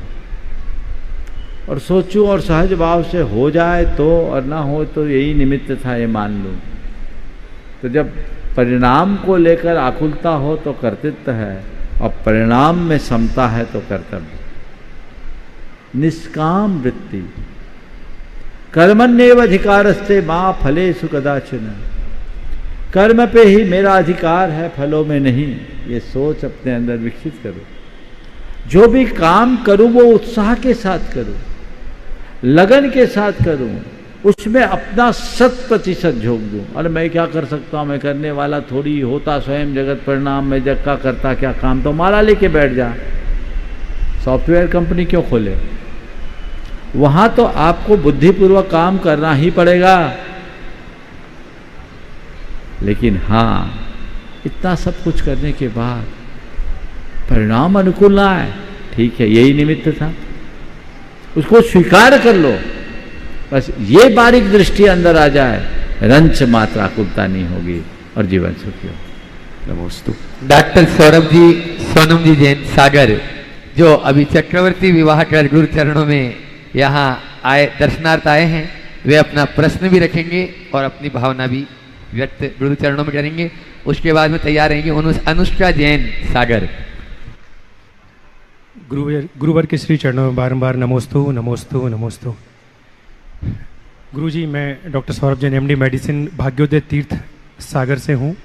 और सोचूं और सहज भाव से हो जाए तो, और ना हो तो यही निमित्त था ये मान लूं। तो जब परिणाम को लेकर आकुलता हो तो कर्तृत्व है, और परिणाम में समता है तो कर्तव्य। निष्काम वृत्ति, कर्मण्येव अधिकारस्ते मां फलेषु कदाचन। कर्म पे ही मेरा अधिकार है, फलों में नहीं। ये सोच अपने अंदर विकसित करो। जो भी काम करूं वो उत्साह के साथ करूं, लगन के साथ करूं, उसमें अपना 100% झोंक दूं। और मैं क्या कर सकता हूं, मैं करने वाला थोड़ी, होता स्वयं जगत परिणाम, मैं जग का करता क्या काम। तो माला लेके बैठ जा, सॉफ्टवेयर कंपनी क्यों खोले? वहां तो आपको बुद्धिपूर्वक काम करना ही पड़ेगा। लेकिन हाँ, इतना सब कुछ करने के बाद परिणाम अनुकूल ना आए, ठीक है, यही निमित्त था, उसको स्वीकार कर लो। बस ये बारीक दृष्टि अंदर आ जाए, रंच मात्र आकुलता नहीं होगी और जीवन सुखी हो। नमोस्तु। डॉक्टर सौरभ जी, सोनम जी जैन सागर, जो अभी चक्रवर्ती विवाह कर गुरु चरणों में यहाँ आए, दर्शनार्थ आए हैं, वे अपना प्रश्न भी रखेंगे और अपनी भावना भी व्यक्त गुरु चरणों में करेंगे। उसके बाद में तैयार रहेंगे अनुष्का जैन सागर। गुरुवर के श्री चरणों में बारंबार नमोस्तु नमोस्तु नमोस्तु। गुरुजी, मैं doctor Saurabh Jain, MD medicine, Bhagyoday Tirth Sagar से हूँ।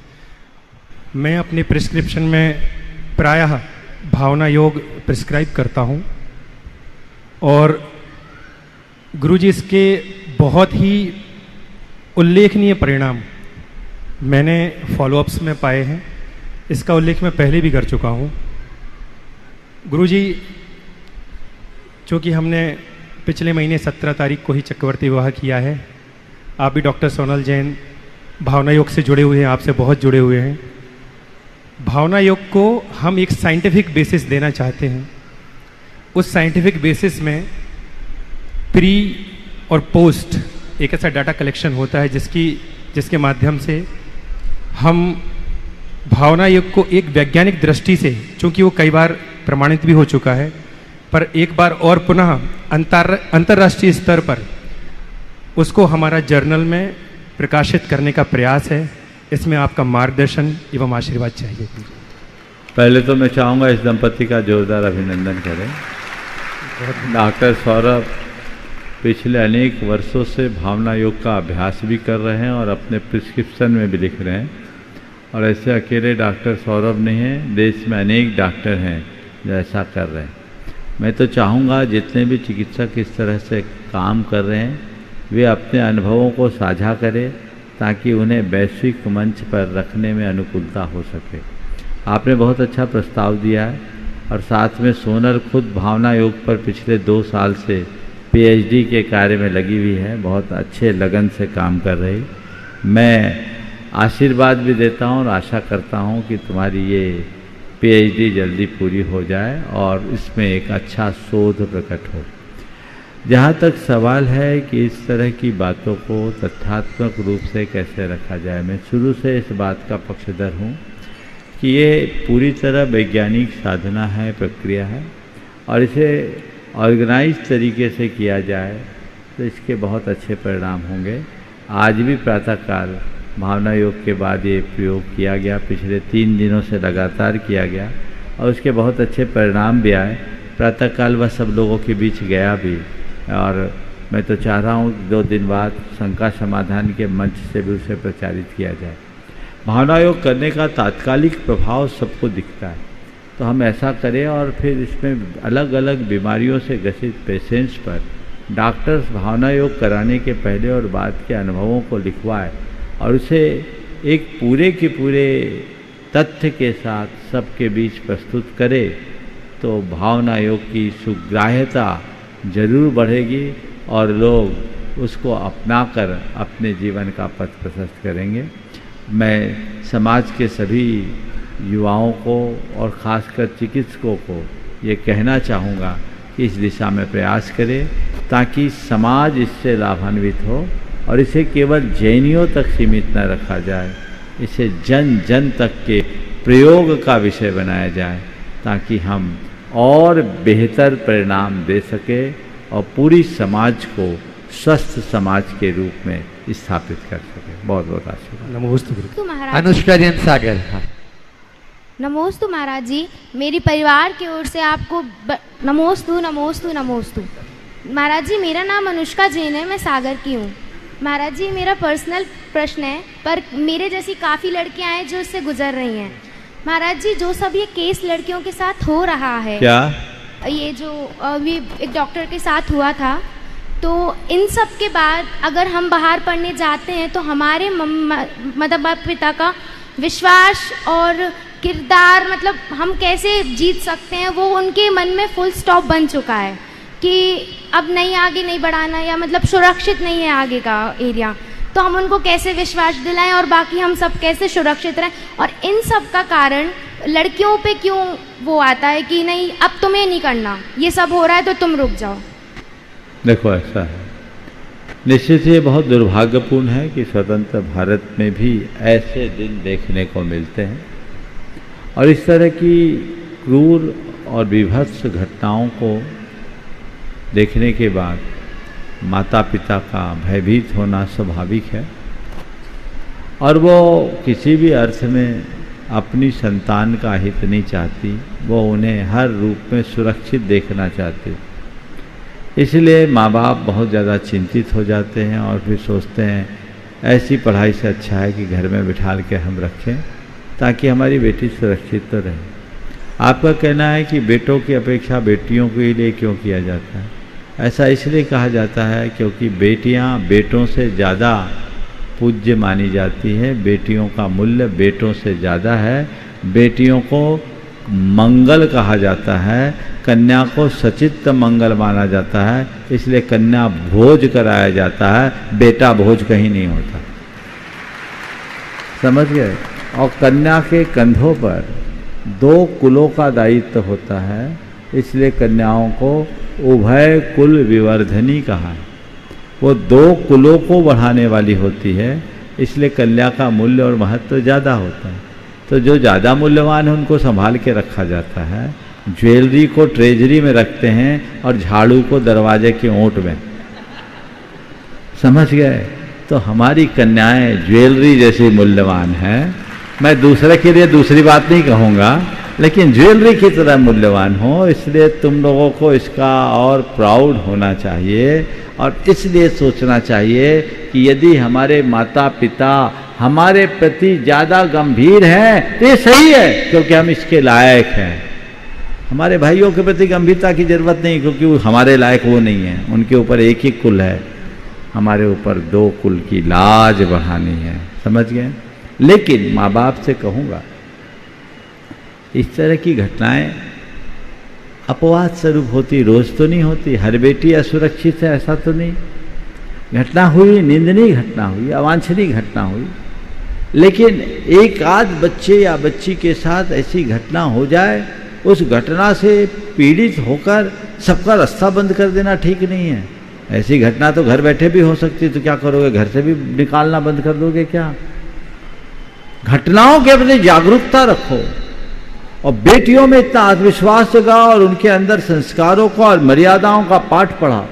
मैं अपने प्रिस्क्रिप्शन में प्रायः भावना योग प्रिस्क्राइब करता हूँ, और गुरुजी इसके बहुत ही उल्लेखनीय परिणाम मैंने फॉलोअप्स में पाए हैं। इसका उल्लेख मैं पहले भी कर चुका हूँ। गुरुजी, चूँकि हमने पिछले महीने 17 तारीख को ही चक्रवर्ती विवाह किया है, आप भी डॉक्टर सोनल जैन भावना योग से जुड़े हुए हैं, आपसे बहुत जुड़े हुए हैं। भावना योग को हम एक साइंटिफिक बेसिस देना चाहते हैं। उस साइंटिफिक बेसिस में प्री और पोस्ट एक ऐसा डाटा कलेक्शन होता है जिसके माध्यम से हम भावना योग को एक वैज्ञानिक दृष्टि से, चूँकि वो कई बार प्रमाणित भी हो चुका है, पर एक बार और पुनः अंतर्राष्ट्रीय स्तर पर उसको हमारा जर्नल में प्रकाशित करने का प्रयास है। इसमें आपका मार्गदर्शन एवं आशीर्वाद चाहिए। पहले तो मैं चाहूँगा इस दंपति का जोरदार अभिनंदन करें। डॉक्टर सौरभ पिछले अनेक वर्षों से भावना योग का अभ्यास भी कर रहे हैं और अपने प्रिस्क्रिप्शन में भी लिख रहे हैं। और ऐसे अकेले डॉक्टर सौरभ नहीं हैं, देश में अनेक डॉक्टर हैं जो ऐसा कर रहे हैं। मैं तो चाहूँगा जितने भी चिकित्सक इस तरह से काम कर रहे हैं वे अपने अनुभवों को साझा करें, ताकि उन्हें वैश्विक मंच पर रखने में अनुकूलता हो सके। आपने बहुत अच्छा प्रस्ताव दिया है, और साथ में सोनल खुद भावना योग पर पिछले 2 साल से पीएचडी के कार्य में लगी हुई है, बहुत अच्छे लगन से काम कर रही। मैं आशीर्वाद भी देता हूँ और आशा करता हूँ कि तुम्हारी ये पीएचडी जल्दी पूरी हो जाए और इसमें एक अच्छा शोध प्रकट हो। जहाँ तक सवाल है कि इस तरह की बातों को तथ्यात्मक रूप से कैसे रखा जाए, मैं शुरू से इस बात का पक्षधर हूँ कि ये पूरी तरह वैज्ञानिक साधना है, प्रक्रिया है, और इसे ऑर्गेनाइज तरीके से किया जाए तो इसके बहुत अच्छे परिणाम होंगे। आज भी प्रातःकाल भावना योग के बाद ये प्रयोग किया गया, पिछले 3 दिनों से लगातार किया गया और उसके बहुत अच्छे परिणाम भी आए। प्रातःकाल वह सब लोगों के बीच गया भी और मैं तो चाह रहा हूँ 2 दिन बाद शंका समाधान के मंच से भी उसे प्रचारित किया जाए। भावना योग करने का तात्कालिक प्रभाव सबको दिखता है, तो हम ऐसा करें और फिर इसमें अलग अलग बीमारियों से ग्रसित पेशेंट्स पर डॉक्टर्स भावना योग कराने के पहले और बाद के अनुभवों को लिखवाए और उसे एक पूरे के पूरे तथ्य के साथ सबके बीच प्रस्तुत करे, तो भावना योग की सुग्राह्यता जरूर बढ़ेगी और लोग उसको अपनाकर अपने जीवन का पथ प्रशस्त करेंगे। मैं समाज के सभी युवाओं को और ख़ासकर चिकित्सकों को ये कहना चाहूँगा कि इस दिशा में प्रयास करें ताकि समाज इससे लाभान्वित हो और इसे केवल जैनियों तक सीमित न रखा जाए, इसे जन जन तक के प्रयोग का विषय बनाया जाए ताकि हम और बेहतर परिणाम दे सके और पूरी समाज को स्वस्थ समाज के रूप में स्थापित कर सके। बहुत बहुत आशीर्वाद। नमोस्तु अनुष्का जैन सागर। हाँ। नमोस्तु महाराज जी, मेरी परिवार की ओर से आपको नमोस्तु नमोस्तु नमोस्तु। महाराज जी, मेरा नाम अनुष्का जैन है, मैं सागर की हूँ। महाराज जी, मेरा पर्सनल प्रश्न है, पर मेरे जैसी काफ़ी लड़कियाँ हैं जो इससे गुजर रही हैं। महाराज जी, जो सब ये केस लड़कियों के साथ हो रहा है, क्या ये जो अभी एक डॉक्टर के साथ हुआ था, तो इन सब के बाद अगर हम बाहर पढ़ने जाते हैं तो हमारे माता पिता का विश्वास और किरदार, मतलब हम कैसे जीत सकते हैं, वो उनके मन में फुल स्टॉप बन चुका है कि अब नहीं, आगे नहीं बढ़ाना, या मतलब सुरक्षित नहीं है आगे का एरिया। तो हम उनको कैसे विश्वास दिलाएं और बाकी हम सब कैसे सुरक्षित रहें। और इन सब का कारण लड़कियों पे क्यों वो आता है कि नहीं अब तुम्हें नहीं करना, ये सब हो रहा है तो तुम रुक जाओ। देखो, ऐसा है, निश्चित ही बहुत दुर्भाग्यपूर्ण है कि स्वतंत्र भारत में भी ऐसे दिन देखने को मिलते हैं और इस तरह की क्रूर और विभत्स घटनाओं को देखने के बाद माता पिता का भयभीत होना स्वाभाविक है और वो किसी भी अर्थ में अपनी संतान का हित नहीं चाहती, वो उन्हें हर रूप में सुरक्षित देखना चाहती। इसलिए माँ बाप बहुत ज़्यादा चिंतित हो जाते हैं और फिर सोचते हैं ऐसी पढ़ाई से अच्छा है कि घर में बिठा के हम रखें ताकि हमारी बेटी सुरक्षित तो रहे। आपका कहना है कि बेटों की अपेक्षा बेटियों के लिए क्यों किया जाता है? ऐसा इसलिए कहा जाता है क्योंकि बेटियां बेटों से ज़्यादा पूज्य मानी जाती हैं, बेटियों का मूल्य बेटों से ज़्यादा है, बेटियों को मंगल कहा जाता है, कन्या को सचित्त मंगल माना जाता है, इसलिए कन्या भोज कराया जाता है, बेटा भोज कहीं नहीं होता। समझ गए? और कन्या के कंधों पर 2 कुलों का दायित्व होता है, इसलिए कन्याओं को उभय कुल विवर्धनी कहा है। वो 2 कुलों को बढ़ाने वाली होती है, इसलिए कन्या का मूल्य और महत्व ज़्यादा होता है। तो जो ज़्यादा मूल्यवान है उनको संभाल के रखा जाता है। ज्वेलरी को ट्रेजरी में रखते हैं और झाड़ू को दरवाजे के ओंठ में। समझ गए? तो हमारी कन्याएं ज्वेलरी जैसी मूल्यवान हैं। मैं दूसरे के लिए दूसरी बात नहीं कहूँगा, लेकिन ज्वेलरी की तरह मूल्यवान हो, इसलिए तुम लोगों को इसका और प्राउड होना चाहिए और इसलिए सोचना चाहिए कि यदि हमारे माता पिता हमारे प्रति ज़्यादा गंभीर हैं तो ये सही है क्योंकि हम इसके लायक हैं। हमारे भाइयों के प्रति गंभीरता की जरूरत नहीं क्योंकि वो हमारे लायक वो नहीं है, उनके ऊपर एक ही कुल है, हमारे ऊपर 2 कुल की लाज बढ़ानी है। समझ गए? लेकिन माँ बाप से कहूँगा इस तरह की घटनाएं अपवाद स्वरूप होती, रोज तो नहीं होती। हर बेटी असुरक्षित है ऐसा तो नहीं। घटना हुई, निंदनीय घटना हुई, अवांछनीय घटना हुई, लेकिन एक आध बच्चे या बच्ची के साथ ऐसी घटना हो जाए, उस घटना से पीड़ित होकर सबका रास्ता बंद कर देना ठीक नहीं है। ऐसी घटना तो घर बैठे भी हो सकती है, तो क्या करोगे? घर से भी निकालना बंद कर दोगे क्या? घटनाओं के प्रति जागरूकता रखो और बेटियों में इतना आत्मविश्वास जगाओ और उनके अंदर संस्कारों का और मर्यादाओं का पाठ पढ़ाओ।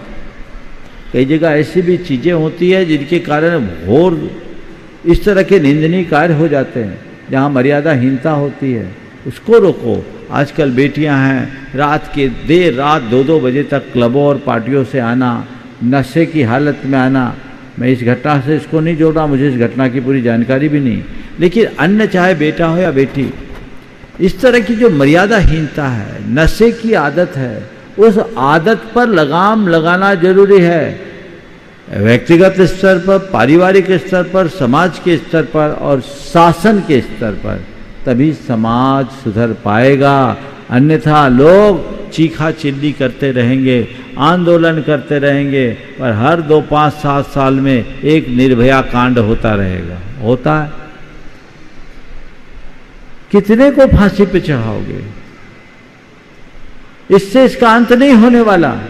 कई जगह ऐसी भी चीज़ें होती है जिनके कारण घोर इस तरह के निंदनीय कार्य हो जाते हैं, जहाँ मर्यादाहीनता होती है, उसको रोको। आजकल बेटियां हैं, रात के देर रात 2-2 बजे तक क्लबों और पार्टियों से आना, नशे की हालत में आना। मैं इस घटना से इसको नहीं जोड़ रहा, मुझे इस घटना की पूरी जानकारी भी नहीं, लेकिन अन्य चाहे बेटा हो या बेटी, इस तरह की जो मर्यादाहीनता है, नशे की आदत है, उस आदत पर लगाम लगाना जरूरी है। व्यक्तिगत स्तर पर, पारिवारिक स्तर पर, समाज के स्तर पर और शासन के स्तर पर, तभी समाज सुधर पाएगा। अन्यथा लोग चीखा चिल्ली करते रहेंगे, आंदोलन करते रहेंगे, पर हर 2, 5, 7 साल में एक निर्भया कांड होता रहेगा। होता है। कितने को फांसी पे चढ़ाओगे? इससे इसका अंत नहीं होने वाला।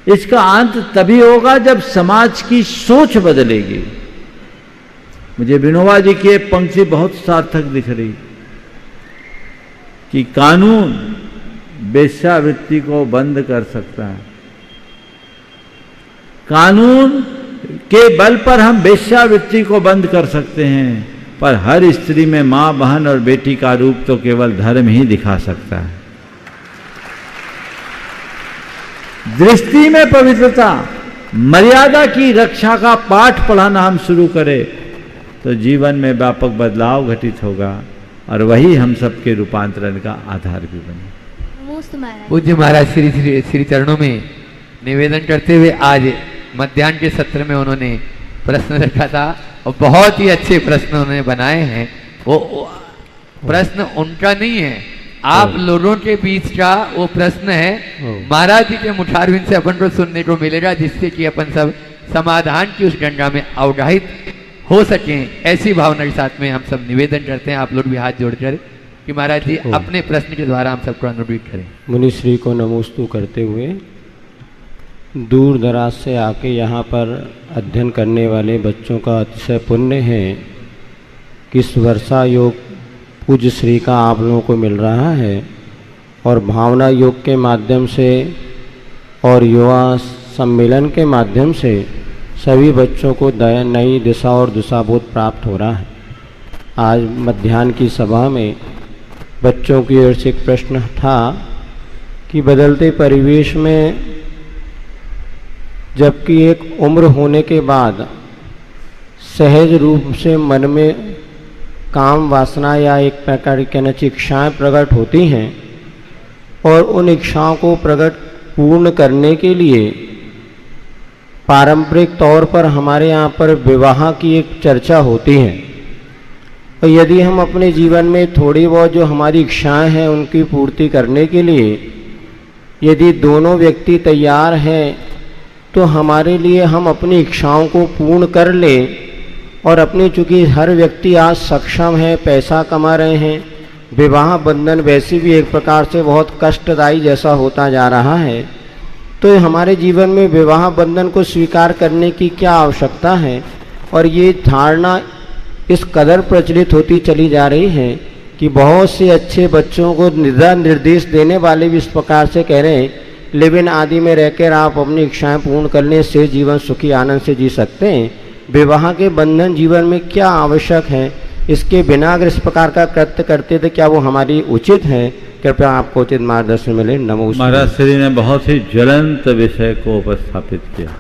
इसका अंत तभी होगा जब समाज की सोच बदलेगी। मुझे विनोबा जी की एक पंक्ति बहुत सार्थक दिख रही कि कानून वेश्यावृत्ति को बंद कर सकता है। कानून के बल पर हम वेश्यावृत्ति को बंद कर सकते हैं, पर हर स्त्री में मां, बहन और बेटी का रूप तो केवल धर्म ही दिखा सकता है। दृष्टि में पवित्रता, मर्यादा की रक्षा का पाठ पढ़ाना हम शुरू करें तो जीवन में व्यापक बदलाव घटित होगा और वही हम सबके रूपांतरण का आधार भी बने। पूज्य महाराज श्री चरणों में निवेदन करते हुए आज मध्याह्न के सत्र में उन्होंने प्रश्न रखा था और बहुत ही अच्छे प्रश्न उन्होंने बनाए हैं। वो प्रश्न उनका नहीं है, आप लोगों के बीच का वो प्रश्न है। महाराज जी के मुखारविंद से अपन को सुनने को मिलेगा, जिससे कि अपन सब समाधान की उस गंगा में अवगाहित हो सके। ऐसी भावना के साथ में हम सब निवेदन करते हैं, आप लोग भी हाथ जोड़कर, कि महाराज जी अपने प्रश्न के द्वारा हम सबको अनुग्रहित करें। मुनिश्री को नमोस्तु करते हुए दूर दराज से आके यहाँ पर अध्ययन करने वाले बच्चों का अतिशय पुण्य है कि इस वर्षा योग पूज्य श्री का आप लोगों को मिल रहा है और भावना योग के माध्यम से और युवा सम्मेलन के माध्यम से सभी बच्चों को नई दिशा और दिशाबोध प्राप्त हो रहा है। आज मध्याह्न की सभा में बच्चों की ओर से एक प्रश्न था कि बदलते परिवेश में, जबकि एक उम्र होने के बाद सहज रूप से मन में काम वासना या एक प्रकार की कहना चाहिए इच्छाएँ प्रकट होती हैं और उन इच्छाओं को प्रकट पूर्ण करने के लिए पारंपरिक तौर पर हमारे यहाँ पर विवाह की एक चर्चा होती है। और यदि हम अपने जीवन में थोड़ी बहुत जो हमारी इच्छाएं हैं उनकी पूर्ति करने के लिए यदि दोनों व्यक्ति तैयार हैं तो हमारे लिए हम अपनी इच्छाओं को पूर्ण कर लें। और अपनी चूँकि हर व्यक्ति आज सक्षम है, पैसा कमा रहे हैं, विवाह बंधन वैसे भी एक प्रकार से बहुत कष्टदायी जैसा होता जा रहा है, तो हमारे जीवन में विवाह बंधन को स्वीकार करने की क्या आवश्यकता है। और ये धारणा इस कदर प्रचलित होती चली जा रही है कि बहुत से अच्छे बच्चों को निर्देश देने वाले भी इस प्रकार से कह रहे हैं लिव इन आदि में रहकर आप अपनी इच्छाएं पूर्ण करने से जीवन सुखी आनंद से जी सकते हैं। विवाह के बंधन जीवन में क्या आवश्यक है, इसके बिना अगर इस प्रकार का कृत्य करते तो क्या वो हमारी उचित है? कृपया आपको उचित मार्गदर्शन मिले। नमो। महाराज श्री ने बहुत ही ज्वलंत विषय को उपस्थापित किया।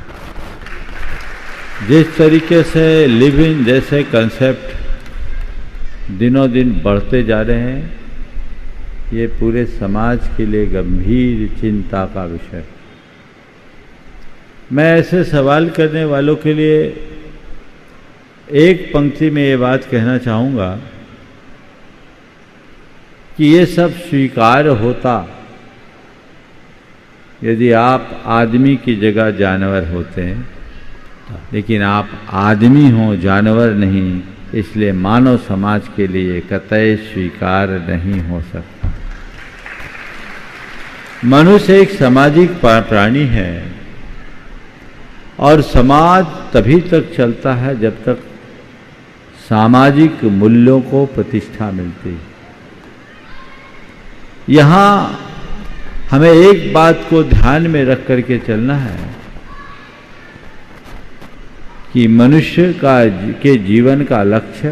जिस तरीके से लिव इन जैसे कंसेप्ट दिनों दिन बढ़ते जा रहे हैं, ये पूरे समाज के लिए गंभीर चिंता का विषय। मैं ऐसे सवाल करने वालों के लिए एक पंक्ति में ये बात कहना चाहूँगा कि ये सब स्वीकार होता यदि आप आदमी की जगह जानवर होते हैं, लेकिन आप आदमी हो, जानवर नहीं, इसलिए मानव समाज के लिए कतई स्वीकार नहीं हो सकता। मनुष्य एक सामाजिक प्राणी है और समाज तभी तक चलता है जब तक सामाजिक मूल्यों को प्रतिष्ठा मिलती है। यहाँ हमें एक बात को ध्यान में रख करके चलना है कि मनुष्य के जीवन का लक्ष्य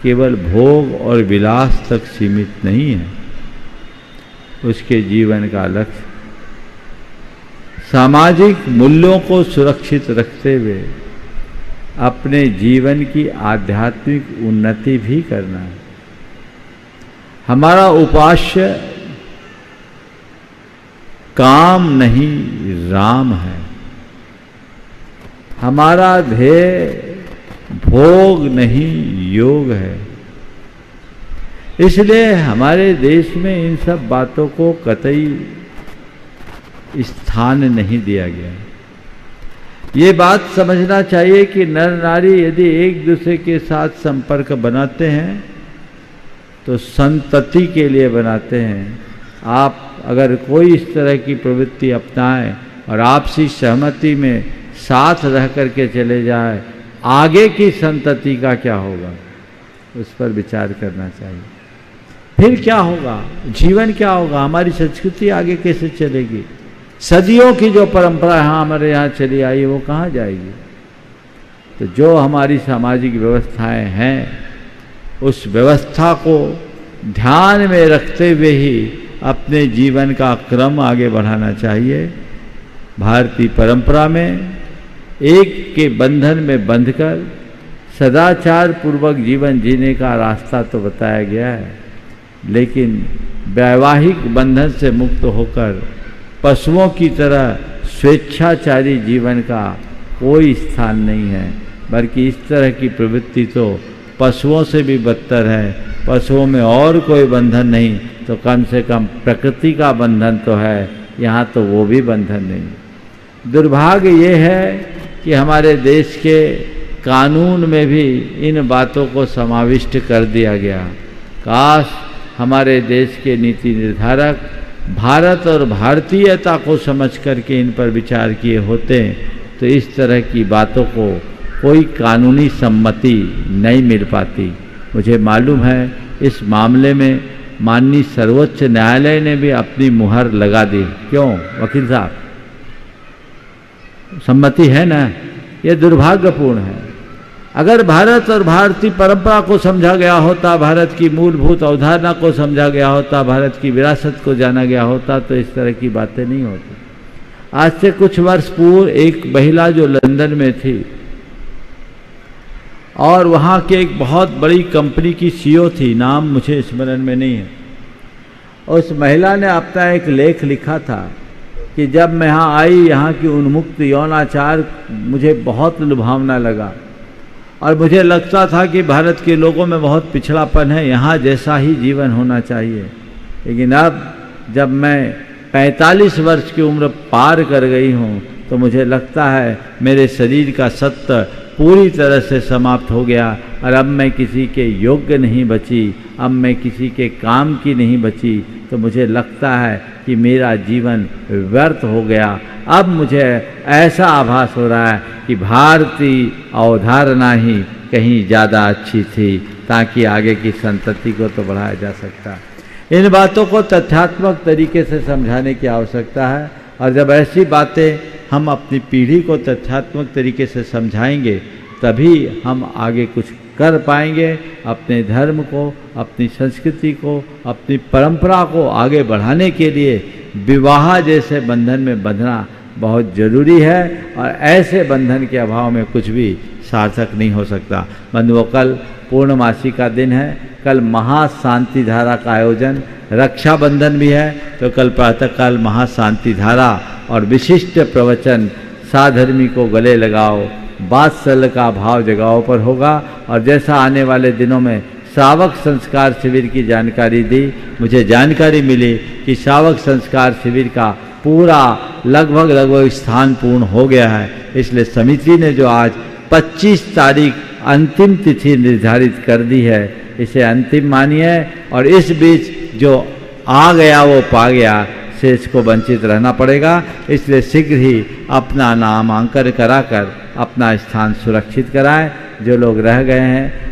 केवल भोग और विलास तक सीमित नहीं है। उसके जीवन का लक्ष्य सामाजिक मूल्यों को सुरक्षित रखते हुए अपने जीवन की आध्यात्मिक उन्नति भी करना है। हमारा उपास्य काम नहीं राम है। हमारा ध्येय भोग नहीं योग है। इसलिए हमारे देश में इन सब बातों को कतई स्थान नहीं दिया गया। ये बात समझना चाहिए कि नर नारी यदि एक दूसरे के साथ संपर्क बनाते हैं तो संतति के लिए बनाते हैं। आप अगर कोई इस तरह की प्रवृत्ति अपनाएं और आपसी सहमति में साथ रह करके चले जाए, आगे की संतति का क्या होगा, उस पर विचार करना चाहिए। फिर क्या होगा, जीवन क्या होगा, हमारी संस्कृति आगे कैसे चलेगी। सदियों की जो परंपरा हमारे यहाँ चली आई वो कहाँ जाएगी। तो जो हमारी सामाजिक व्यवस्थाएं हैं उस व्यवस्था को ध्यान में रखते हुए ही अपने जीवन का क्रम आगे बढ़ाना चाहिए। भारतीय परंपरा में एक के बंधन में बंधकर सदाचार पूर्वक जीवन जीने का रास्ता तो बताया गया है, लेकिन वैवाहिक बंधन से मुक्त होकर पशुओं की तरह स्वेच्छाचारी जीवन का कोई स्थान नहीं है, बल्कि इस तरह की प्रवृत्ति तो पशुओं से भी बदतर है। पशुओं में और कोई बंधन नहीं तो कम से कम प्रकृति का बंधन तो है, यहाँ तो वो भी बंधन नहीं। दुर्भाग्य ये है कि हमारे देश के कानून में भी इन बातों को समाविष्ट कर दिया गया। काश हमारे देश के नीति निर्धारक भारत और भारतीयता को समझ करके इन पर विचार किए होते तो इस तरह की बातों को कोई कानूनी सम्मति नहीं मिल पाती। मुझे मालूम है इस मामले में माननीय सर्वोच्च न्यायालय ने भी अपनी मुहर लगा दी। क्यों वकील साहब, सम्मति है ना, यह दुर्भाग्यपूर्ण है। अगर भारत और भारतीय परंपरा को समझा गया होता, भारत की मूलभूत अवधारणा को समझा गया होता, भारत की विरासत को जाना गया होता तो इस तरह की बातें नहीं होती। आज से कुछ वर्ष पूर्व एक महिला जो लंदन में थी और वहाँ के एक बहुत बड़ी कंपनी की सीईओ थी, नाम मुझे स्मरण में नहीं है, उस महिला ने अपना एक लेख लिखा था कि जब मैं यहाँ आई, यहाँ की उन्मुक्त यौनाचार मुझे बहुत लुभावना लगा और मुझे लगता था कि भारत के लोगों में बहुत पिछड़ापन है, यहाँ जैसा ही जीवन होना चाहिए। लेकिन अब जब मैं 45 वर्ष की उम्र पार कर गई हूँ तो मुझे लगता है मेरे शरीर का सत्व पूरी तरह से समाप्त हो गया और अब मैं किसी के योग्य नहीं बची, अब मैं किसी के काम की नहीं बची। तो मुझे लगता है कि मेरा जीवन व्यर्थ हो गया। अब मुझे ऐसा आभास हो रहा है कि भारतीय अवधारणा ही कहीं ज़्यादा अच्छी थी, ताकि आगे की संतति को तो बढ़ाया जा सकता है। इन बातों को तथ्यात्मक तरीके से समझाने की आवश्यकता है और जब ऐसी बातें हम अपनी पीढ़ी को तथ्यात्मक तरीके से समझाएंगे तभी हम आगे कुछ कर पाएंगे। अपने धर्म को, अपनी संस्कृति को, अपनी परंपरा को आगे बढ़ाने के लिए विवाह जैसे बंधन में बंधना बहुत ज़रूरी है और ऐसे बंधन के अभाव में कुछ भी सार्थक नहीं हो सकता। बंधुओं, कल पूर्णमासी का दिन है, कल महाशांति धारा का आयोजन, रक्षाबंधन भी है तो कल प्रातःकाल महाशांति धारा और विशिष्ट प्रवचन साधर्मी को गले लगाओ, वात्सल्य का भाव जगाओ पर होगा। और जैसा आने वाले दिनों में श्रावक संस्कार शिविर की जानकारी दी, मुझे जानकारी मिली कि श्रावक संस्कार शिविर का पूरा लगभग स्थान पूर्ण हो गया है। इसलिए समिति ने जो आज 25 तारीख अंतिम तिथि निर्धारित कर दी है, इसे अंतिम मानिए और इस बीच जो आ गया वो पा गया, शेष को वंचित रहना पड़ेगा। इसलिए शीघ्र ही अपना नामांकन कराकर अपना स्थान सुरक्षित कराएं। जो लोग रह गए हैं,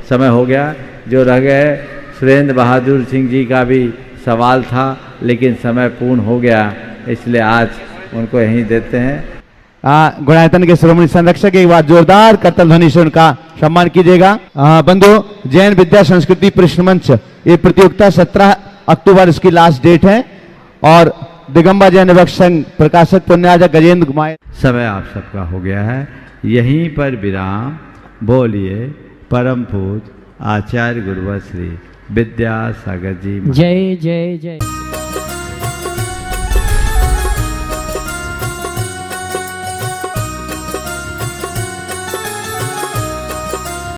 समय हो गया, जो रह गए, सुरेंद्र बहादुर सिंह जी का भी सवाल था लेकिन समय पूर्ण हो गया, इसलिए आज उनको यहीं देते हैं। गुणायतन के श्रोमणी संरक्षक, एक बार जोरदार करतल ध्वनि से उनका सम्मान कीजिएगा। बंधु, जैन विद्या संस्कृति प्रश्न मंच, ये प्रतियोगिता 17 अक्टूबर इसकी लास्ट डेट है और दिगंबर जैन विभक्त संघ प्रकाशक पुण्याजा गजेंद्र कुमार। समय आप सबका हो गया है, यहीं पर विराम। बोलिए परम पूज्य आचार्य गुरुवर श्री विद्यासागर जी। जय जय जय।